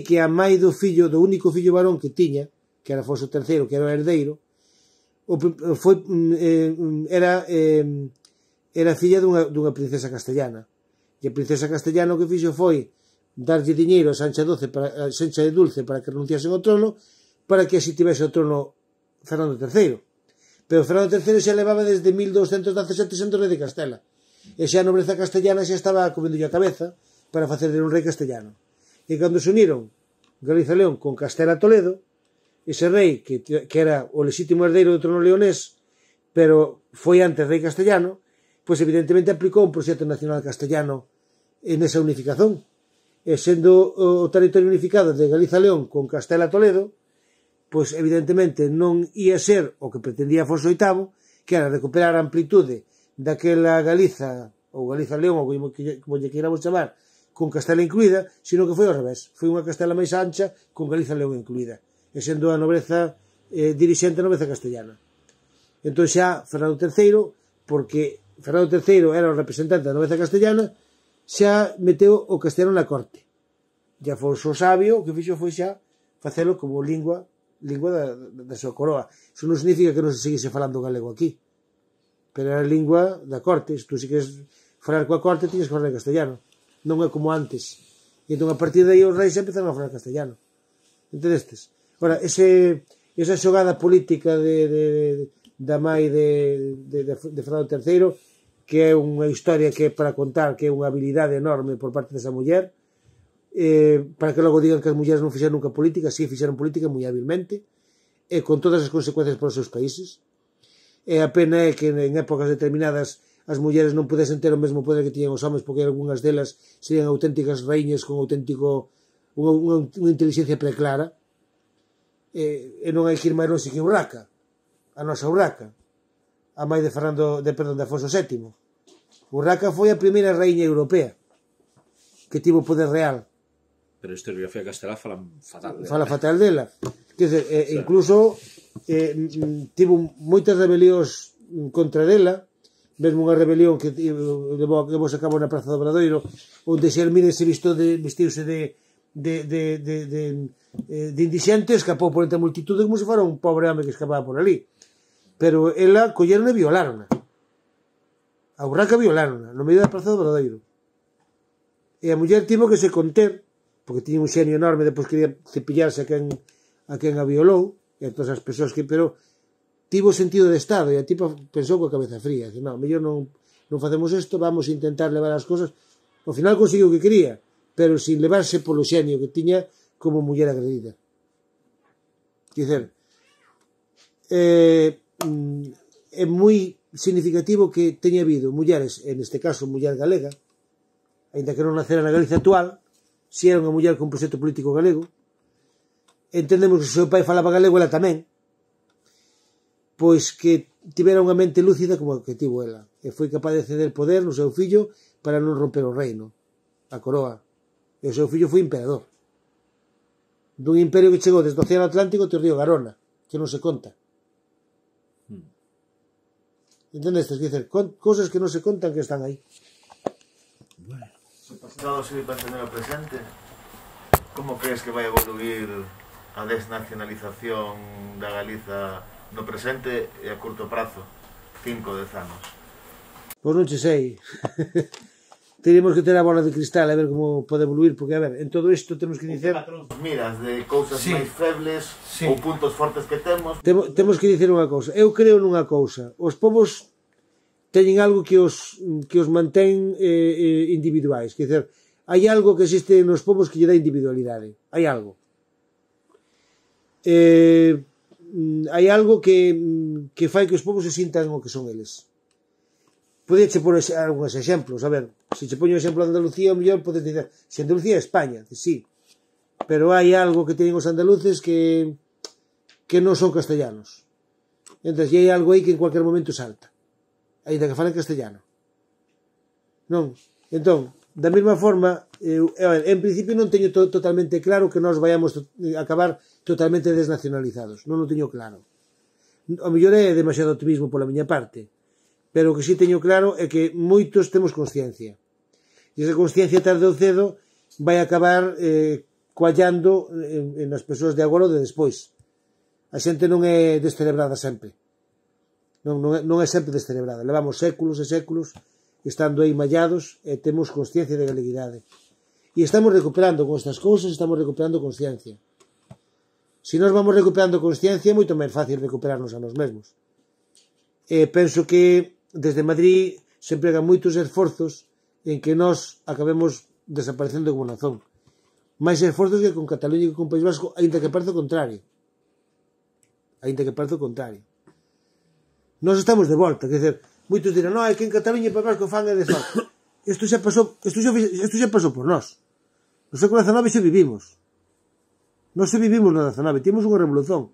Speaker 2: que a mãe do único fillo varón que tiña, que era Afonso III, que era o herdeiro, era filla dunha princesa castellana. E a princesa castellana o que fixo foi darlle diñeiro a Sancha e Dulce para que renunciasen ao trono, para que así tivese o trono Fernando III. Pero Fernando III xa levaba desde 1217 sendo rei de Castela. E xa a nobreza castellana xa estaba comendo a cabeza para facer de un rei castellano. E cando se uniron Galiza León con Castela Toledo, ese rei que era o lexítimo herdeiro do trono leonés, pero foi antes rei castellano, pois evidentemente aplicou un proxecto nacional castellano en esa unificación. E sendo o territorio unificado de Galiza León con Castela Toledo, pois evidentemente non ia ser o que pretendía Afonso VIII, que era recuperar a amplitude daquela Galiza, ou Galiza León, ou como lle queiramos chamar, con Castela incluída, sino que foi ao revés. Foi unha Castela máis ancha con Galiza León incluída, e sendo a nobreza dirixente a nobreza castellana. Entón xa Fernando III, porque Fernando III era o representante da nobreza castellana, xa meteu o castellano na corte. E Afonso o Sabio o que fixo foi xa facelo como lingua da súa coroa. Iso non significa que non se seguise falando galego aquí, pero era a lingua da corte. Se tú si queres falar coa corte, tienes que falar en castellano, non é como antes. E entón a partir de aí os reis empezaron a falar castellano. Entendestes? Ora, esa xogada política da mãe de Fernando III, que é unha historia que é para contar, que é unha habilidade enorme por parte desa muller, para que logo digan que as mulleres non fixeron nunca política. Si fixeron política moi hábilmente, e con todas as consecuencias para os seus países. E a pena é que en épocas determinadas as mulleres non pudesen ter o mesmo poder que tiñan os homens, porque algunhas delas serían auténticas reiñas con unha inteligencia preclara. E non hai que ir máis longe que Urraca, a nosa Urraca, a mãe de Afonso VII. Urraca foi a primeira reiña europea que tivo poder real.
Speaker 1: Pero a historiografía castelá fala fatal dela.
Speaker 2: Fala fatal dela. Quer dizer, incluso tivo moitas rebelións contra dela, mesmo unha rebelión que levou a cabo na Praza do Obradoiro, onde Xermídes se vestiuse de indixente, escapou por entre a multitude como se fora un pobre home que escapaba por ali. Pero ela colleron e violárona. A Urraca violárona no medio da Praza do Obradoiro. E a muller tivo que se conter, porque tiña un xenio enorme, depois quería cepillarse a quen a violou, e a todas as persoas que... Pero tivo sentido de Estado, e a tipa pensou coa cabeza fría. Dice, non, mellor non facemos isto, vamos a intentar levar as cosas. Ao final conseguiu o que quería, pero sin levarse polo xenio que tiña como muller agredida. Quer dizer, é moi significativo que teña habido mulleres, en este caso muller galega, ainda que non nacera na Galicia actual, se era unha muller con proxecto político galego. Entendemos que se o seu pai falaba galego, ela tamén, pois que tivera unha mente lúcida como a que tivo ela. e foi capaz de ceder poder no seu fillo para non romper o reino, a coroa. E o seu fillo foi emperador dun imperio que chegou desde o Océano Atlántico até o río Garona, que non se conta. Entendestes? Quer dizer, cousas que non se contan que están aí.
Speaker 5: Se o pasado se vai tener o presente, como crees que vai evoluir a desnacionalización da Galiza no presente e a curto prazo, 5 ou 10 anos?
Speaker 2: Pois non che sei. Teríamos que ter a bola de cristal a ver como pode evoluir, porque, a ver, en todo isto temos que dicer...
Speaker 5: Miras de cousas
Speaker 3: Sí.
Speaker 5: máis febles
Speaker 3: Sí.
Speaker 5: ou puntos fortes que temos.
Speaker 2: Temos que dicer unha cousa. Eu creo nunha cousa. Os povos teñen algo que os mantén individuais. Quer dizer, hai algo que existe nos povos que lle dá individualidade. Hai algo. Hai algo que fai que os povos se sintan o que son eles. Podeche por algúns exemplos. A ver, se che poño o exemplo de Andalucía, o mellor podes dizer, se Andalucía é España, sí. Pero hai algo que teñen os andaluces que non son castellanos. Entón, e hai algo aí que en cualquier momento salta. Ainda que falen castellano. Non? Entón, da mesma forma, en principio non teño totalmente claro que nós vayamos acabar totalmente desnacionalizados. Non o teño claro. O mellor é demasiado optimismo pola miña parte. Pero o que sí teño claro é que moitos temos consciencia. E esa consciencia tarde ou cedo vai acabar coallando nas persoas de agora ou de despois. A xente non é descerebrada sempre. Non é sempre descerebrada. Levamos séculos e séculos estando aí mallados e temos consciencia de galeguidade. E estamos recuperando con estas cousas, estamos recuperando consciencia. Se nós vamos recuperando consciencia, é moito máis fácil recuperarnos a nós mesmos. Penso que desde Madrid se empregan moitos esforzos en que nós acabemos desaparecendo como nación. Máis esforzos que con Cataluña e con País Vasco, aínda que parece o contrario. Nós estamos de volta, quer dizer, moitos dirán, non, é que en Cataluña e País Vasco fan e desfan. Isto xa pasou por nós. No século XIX xa vivimos. Nós xa vivimos no XIX, temos unha revolución.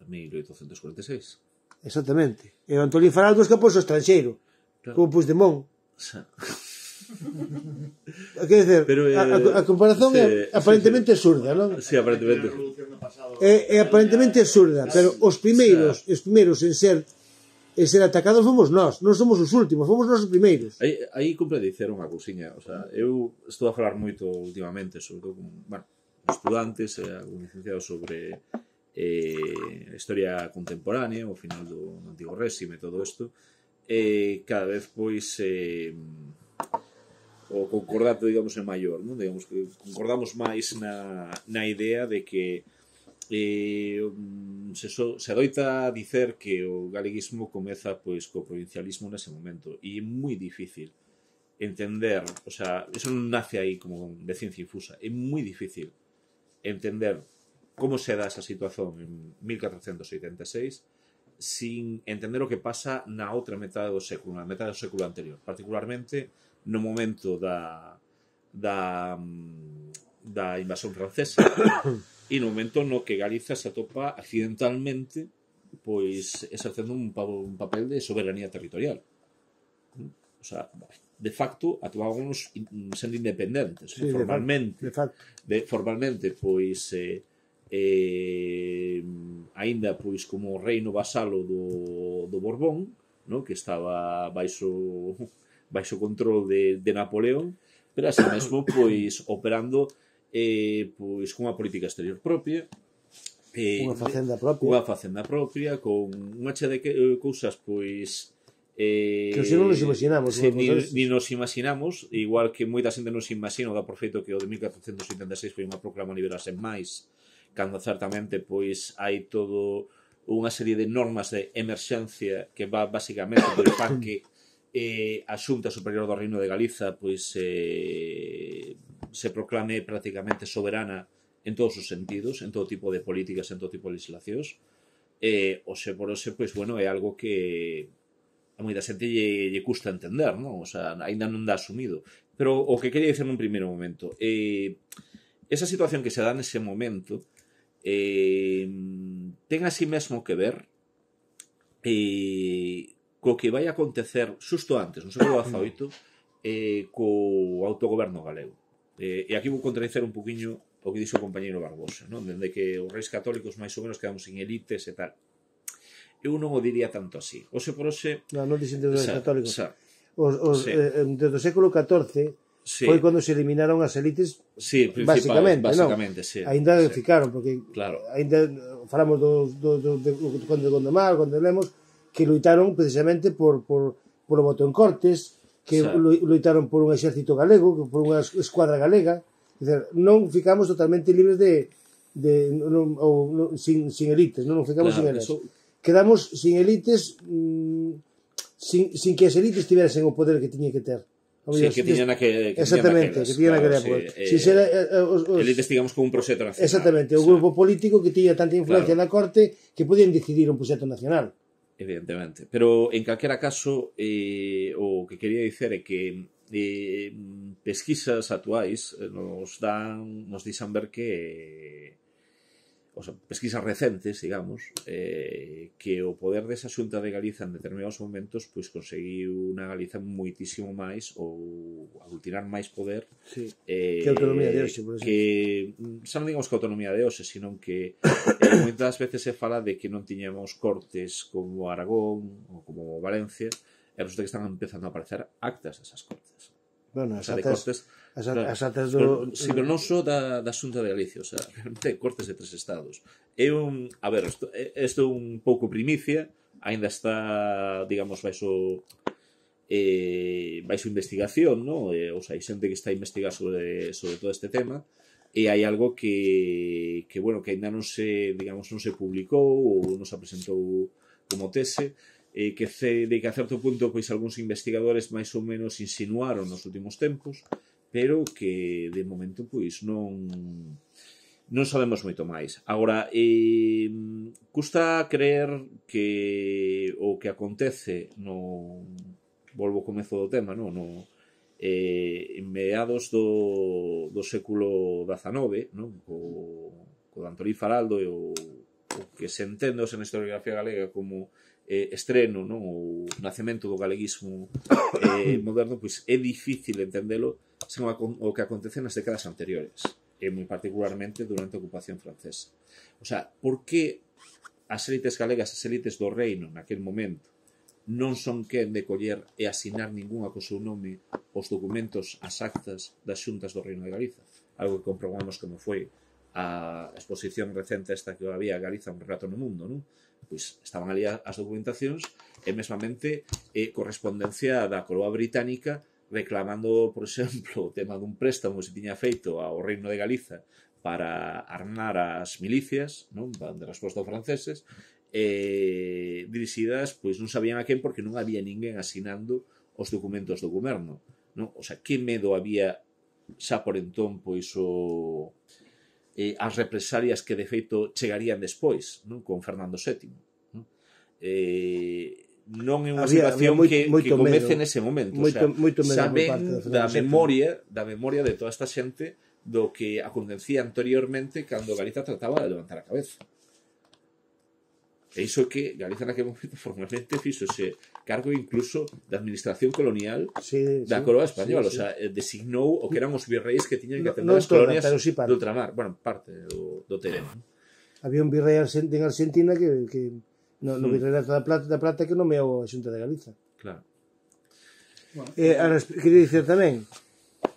Speaker 1: 1846.
Speaker 2: Exactamente. E o Antolín Faraldo escapou ao estranxeiro,
Speaker 1: Claro.
Speaker 2: como Puigdemont. Quer dizer, a comparación é aparentemente absurda, non?
Speaker 1: Sí, aparentemente.
Speaker 2: É aparentemente absurda, pero os primeiros en ser atacados fomos nós, non somos os últimos, fomos nós os primeiros.
Speaker 1: Aí cumpre dicer unha cousiña, o sea, eu estou a falar moito últimamente, sobre todo con, bueno, estudantes e algún licenciado sobre historia contemporánea, o final do antigo réxime, todo isto, cada vez pois o concordato, digamos, é maior, non? Digamos que concordamos máis na idea de que se adoita dicer que o galeguismo comeza pois co provincialismo nese momento, e é moi difícil entender, o sea, eso non nace aí como de ciencia infusa, é moi difícil entender como se dá esa situación en 1486 sin entender o que pasa na outra metade do século, na metade do século anterior, particularmente no momento da invasión francesa e no momento no que Galiza se atopa accidentalmente pois exercendo un papel de soberanía territorial. O sea, de facto atuábamos sendo independentes,
Speaker 2: Sí,
Speaker 1: formalmente.
Speaker 2: de facto.
Speaker 1: Formalmente, pois aínda pois como reino vasalo do Borbón, no? Que estaba baixo control de Napoleón, pero así mesmo pois operando pois cunha política exterior propia,
Speaker 2: Unha facenda propia,
Speaker 1: con unha che de cousas pois
Speaker 2: que se non nos imaginamos,
Speaker 1: ni nos imaginamos, igual que moita xente nos imagina, dá por feito que o de 1476 foi unha proclama liberal sen máis, cando certamente pois hai todo unha serie de normas de emerxencia que va basicamente por fan que a Xunta Superior do Reino de Galiza pois se proclame prácticamente soberana en todos os sentidos, en todo tipo de políticas, en todo tipo de legislacións, o se por ose, pois, bueno, é algo que a moita xente lle custa entender, non? O sea, ainda non dá asumido. Pero o que quería dicir nun primeiro momento, esa situación que se dá nese momento ten así mesmo que ver co que vai acontecer xusto antes, no século XVIII, co autogoberno galego. E aquí vou contradicer un poquinho o que dixo o compañeiro Barbosa, non? Dende que os reis católicos máis ou menos quedamos sin elites e tal. Eu non o diría tanto así. Ose por ose...
Speaker 2: Non dixen dos reis católicos.
Speaker 1: Sí.
Speaker 2: Desde o século XIV
Speaker 1: Sí.
Speaker 2: foi cando se eliminaron as elites,
Speaker 1: Sí,
Speaker 2: basicamente,
Speaker 1: sí.
Speaker 2: Ainda
Speaker 1: sí.
Speaker 2: ficaron, porque
Speaker 1: Claro.
Speaker 2: ainda falamos de Conde de Gondomar, Conde de Lemos, que loitaron precisamente por o voto en Cortes, que loitaron por un exército galego, por unha escuadra galega. Dizer, non ficamos totalmente libres sin elites, non ficamos sin elites. Quedamos sin elites, sin que as elites tivesen o poder que tiña que ter.
Speaker 1: Sí, que tiñan que
Speaker 2: exactamente, que tiñan aquela época. Si era
Speaker 1: elites, digamos, como un proxecto nacional.
Speaker 2: Exactamente, o grupo político que tiña tanta influencia na corte que podían decidir un proxecto nacional.
Speaker 1: Evidentemente. Pero, en calquera caso, o que quería dicer é que pesquisas actuais nos dixan ver que pesquisas recentes, digamos, que o poder desa Xunta de Galiza en determinados momentos pois conseguiu unha Galiza moitísimo máis ou aglutinar máis poder
Speaker 2: que a autonomía de hoxe, por exemplo.
Speaker 1: Que xa non digamos que a autonomía de hoxe, sino que moitas veces se fala de que non tiñamos cortes como Aragón ou como Valencia, e resulta que están empezando a aparecer actas desas cortes.
Speaker 2: Bueno, as
Speaker 1: actas do... Sí, pero non só da Xunta de Galicia, o sea, realmente cortes de 3 estados. A ver, isto é un pouco primicia, ainda está, digamos, baixo investigación, ¿no? O sea, hai xente que está a investigar sobre todo este tema, e hai algo que ainda non se, digamos, non se publicou ou non se apresentou como tese, que a certo punto pois algúns investigadores máis ou menos insinuaron nos últimos tempos, pero que de momento pois non sabemos moito máis. Agora, custa creer que o que acontece volvo ao comezo do tema, en meados do século XIX, co Antolín Faraldo e o que se entende na historiografía galega como estreno, o nacemento do galeguismo moderno, pois é difícil entendelo sen o que acontece nas décadas anteriores, e moi particularmente durante a ocupación francesa. O sea, por que as élites galegas, as élites do reino naquel momento, non son quen de coller e asinar ningunha co seu nome os documentos, as actas das xuntas do Reino de Galiza? Algo que comprobamos como foi a exposición recente esta que había Galiza un relato no mundo, non? Pois estaban ali as documentacións e mesmamente correspondencia da coroa británica reclamando, por exemplo, o tema dun préstamo que se tiña feito ao Reino de Galiza para armar as milicias, non? De resposta aos franceses, dirixidas, pois non sabían a quen porque non había ninguén asinando os documentos do goberno, non? O sea, que medo había xa por entón pois as represalias que de feito chegarían despois, non? Con Fernando VII, non? Non é unha situación que comece nese momento, o sea, xa ven da memoria de toda esta xente do que acontecía anteriormente cando Galiza trataba de levantar a cabeza. E iso que Galiza naquele momento formalmente fixose cargo incluso da administración colonial da coroa española, o sea, designou o que eran os virreis que tiñan que atender as colonias do ultramar, bueno, parte do terreno.
Speaker 2: Había un virrei en Argentina que no virreirato da Plata que nomeou a Xunta de Galiza.
Speaker 1: Claro.
Speaker 2: Queria dicer tamén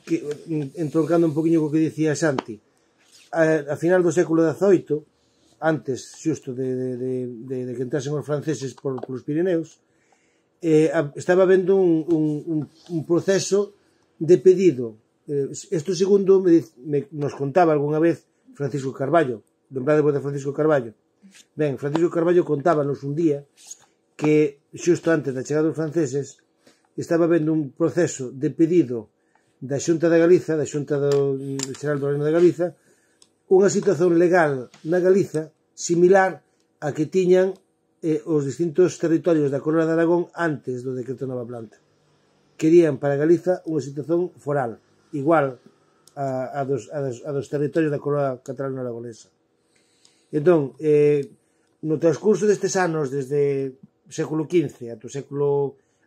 Speaker 2: que, entroncando un poquinho co que dicía Santi, a final do século XVIII, antes xusto de que entrasen os franceses polos Pirineos, estaba habendo un proceso de pedido. Isto segundo nos contaba algunha vez Francisco Carballo. Lembrade de Francisco Carballo? Ben, Francisco Carballo contábanos un día que xusto antes da chegada dos franceses estaba habendo un proceso de pedido da Xunta de Galiza, da Xunta Xeral do Reino de Galiza, unha situación legal na Galiza similar a que tiñan os distintos territorios da Coroa de Aragón antes do decreto Nova Planta. Querían para Galiza unha situación foral, igual a dos territorios da Coroa catalano-aragonesa. Entón, no transcurso destes anos, desde século XV ata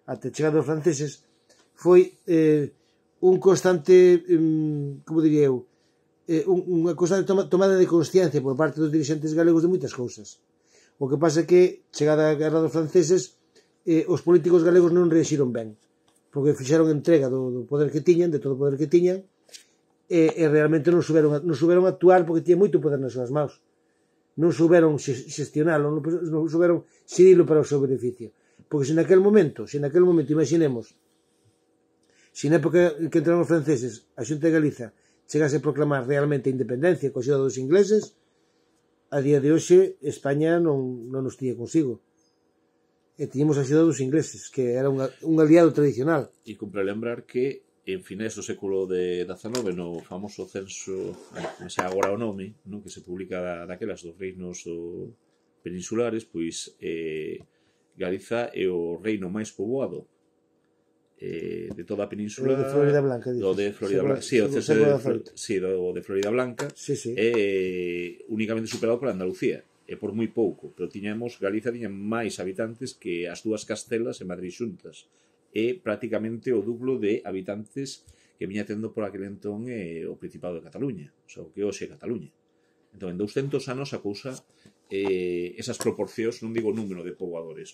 Speaker 2: a chegada dos franceses foi un constante, como diría eu, unha constante tomada de consciencia por parte dos dirigentes galegos de moitas cousas. O que pasa é que, chegada a guerra dos franceses, os políticos galegos non reaxiron ben, porque fixeron entrega do poder que tiñan, de todo o poder que tiñan, e realmente non souberon actuar porque tiñan moito poder nas súas mãos. Non souberon xestionalo, non souberon xerilo para o seu beneficio. Porque se naquel momento, imaginemos, se na época que entraron os franceses a Xunta de Galiza chegase a proclamar realmente a independencia coa axuda dos ingleses, a día de hoxe España non nos tiña consigo. E tiñamos a axuda dos ingleses, que era un aliado tradicional.
Speaker 1: E cumpre lembrar que en finais do século XIX, no famoso censo, non sei agora o nome, que se publica daquelas dos reinos peninsulares, pois Galiza é o reino máis poboado de toda a península.
Speaker 2: O de Florida Blanca, dices.
Speaker 1: O de Florida Blanca, sí, o de Florida Blanca, é únicamente superado por Andalucía, e por moi pouco, pero Galiza tiña máis habitantes que as dúas Castelas e Madrid xuntas, e prácticamente o duplo de habitantes que viña tendo por aquel entón o Principado de Cataluña, o sea, o que hoxe é Cataluña. Entón, en 200 anos a cousa, esas proporcións, non digo número de poboadores,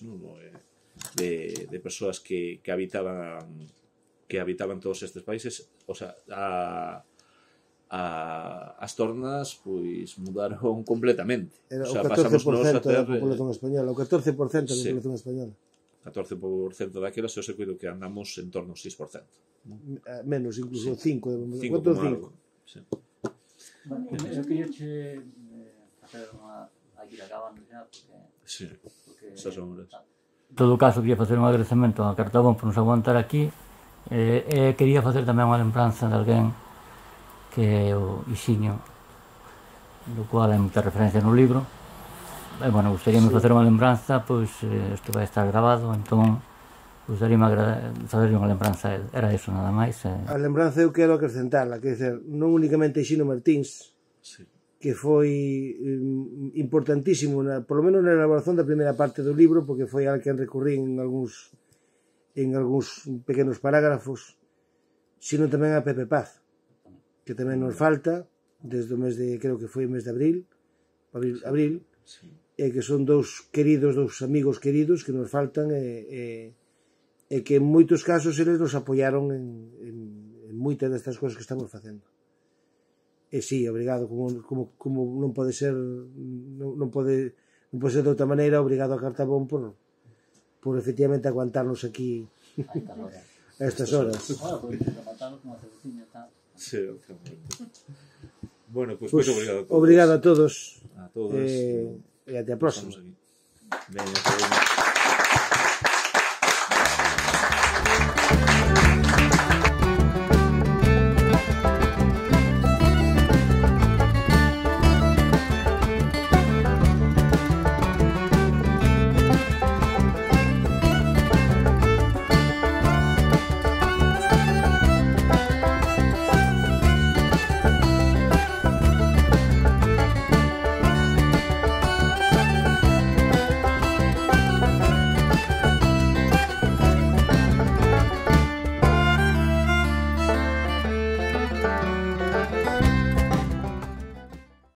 Speaker 1: de persoas que habitaban todos estes países, o sea, as tornas pois mudaron completamente.
Speaker 2: Era o
Speaker 1: sea,
Speaker 2: 14% da población española, o 14% da población española.
Speaker 1: 14% daquelas, eu sei que andamos en torno ao 6%.
Speaker 2: Menos, incluso 5.
Speaker 1: 5,5.
Speaker 6: Bueno, eu queria che facer unha... Aquí acabando xa, porque...
Speaker 1: Esas son horas.
Speaker 6: En todo caso, queria facer un agradecemento a Cartabón por nos aguantar aquí, e quería facer tamén unha lembranza de alguén que é o Ixiño, do cual hai moita referencia no libro. E, bueno, gustaríame facer unha lembranza, pois isto vai estar grabado, entón gustaríame facer unha lembranza a él. Era eso, nada máis.
Speaker 2: A lembranza eu quero acrescentarla, que é non únicamente Ixino Martins, que foi importantísimo, por lo menos na elaboración da primeira parte do libro, porque foi al que recurrí en algúns pequenos parágrafos, sino tamén a Pepe Paz, que tamén nos falta desde o mes de, creo que foi o mes de abril, e que son dous amigos queridos que nos faltan, e que en moitos casos eles nos apoiaron en moitas destas cosas que estamos facendo. E sí, obrigado, como non pode ser de outra maneira, obrigado a Cartabón por efectivamente aguantarnos aquí a estas horas.
Speaker 1: Bueno, pois obrigado a todos.
Speaker 2: Obrigado a todos.
Speaker 1: A todos.
Speaker 2: E até a próxima.
Speaker 1: Veña,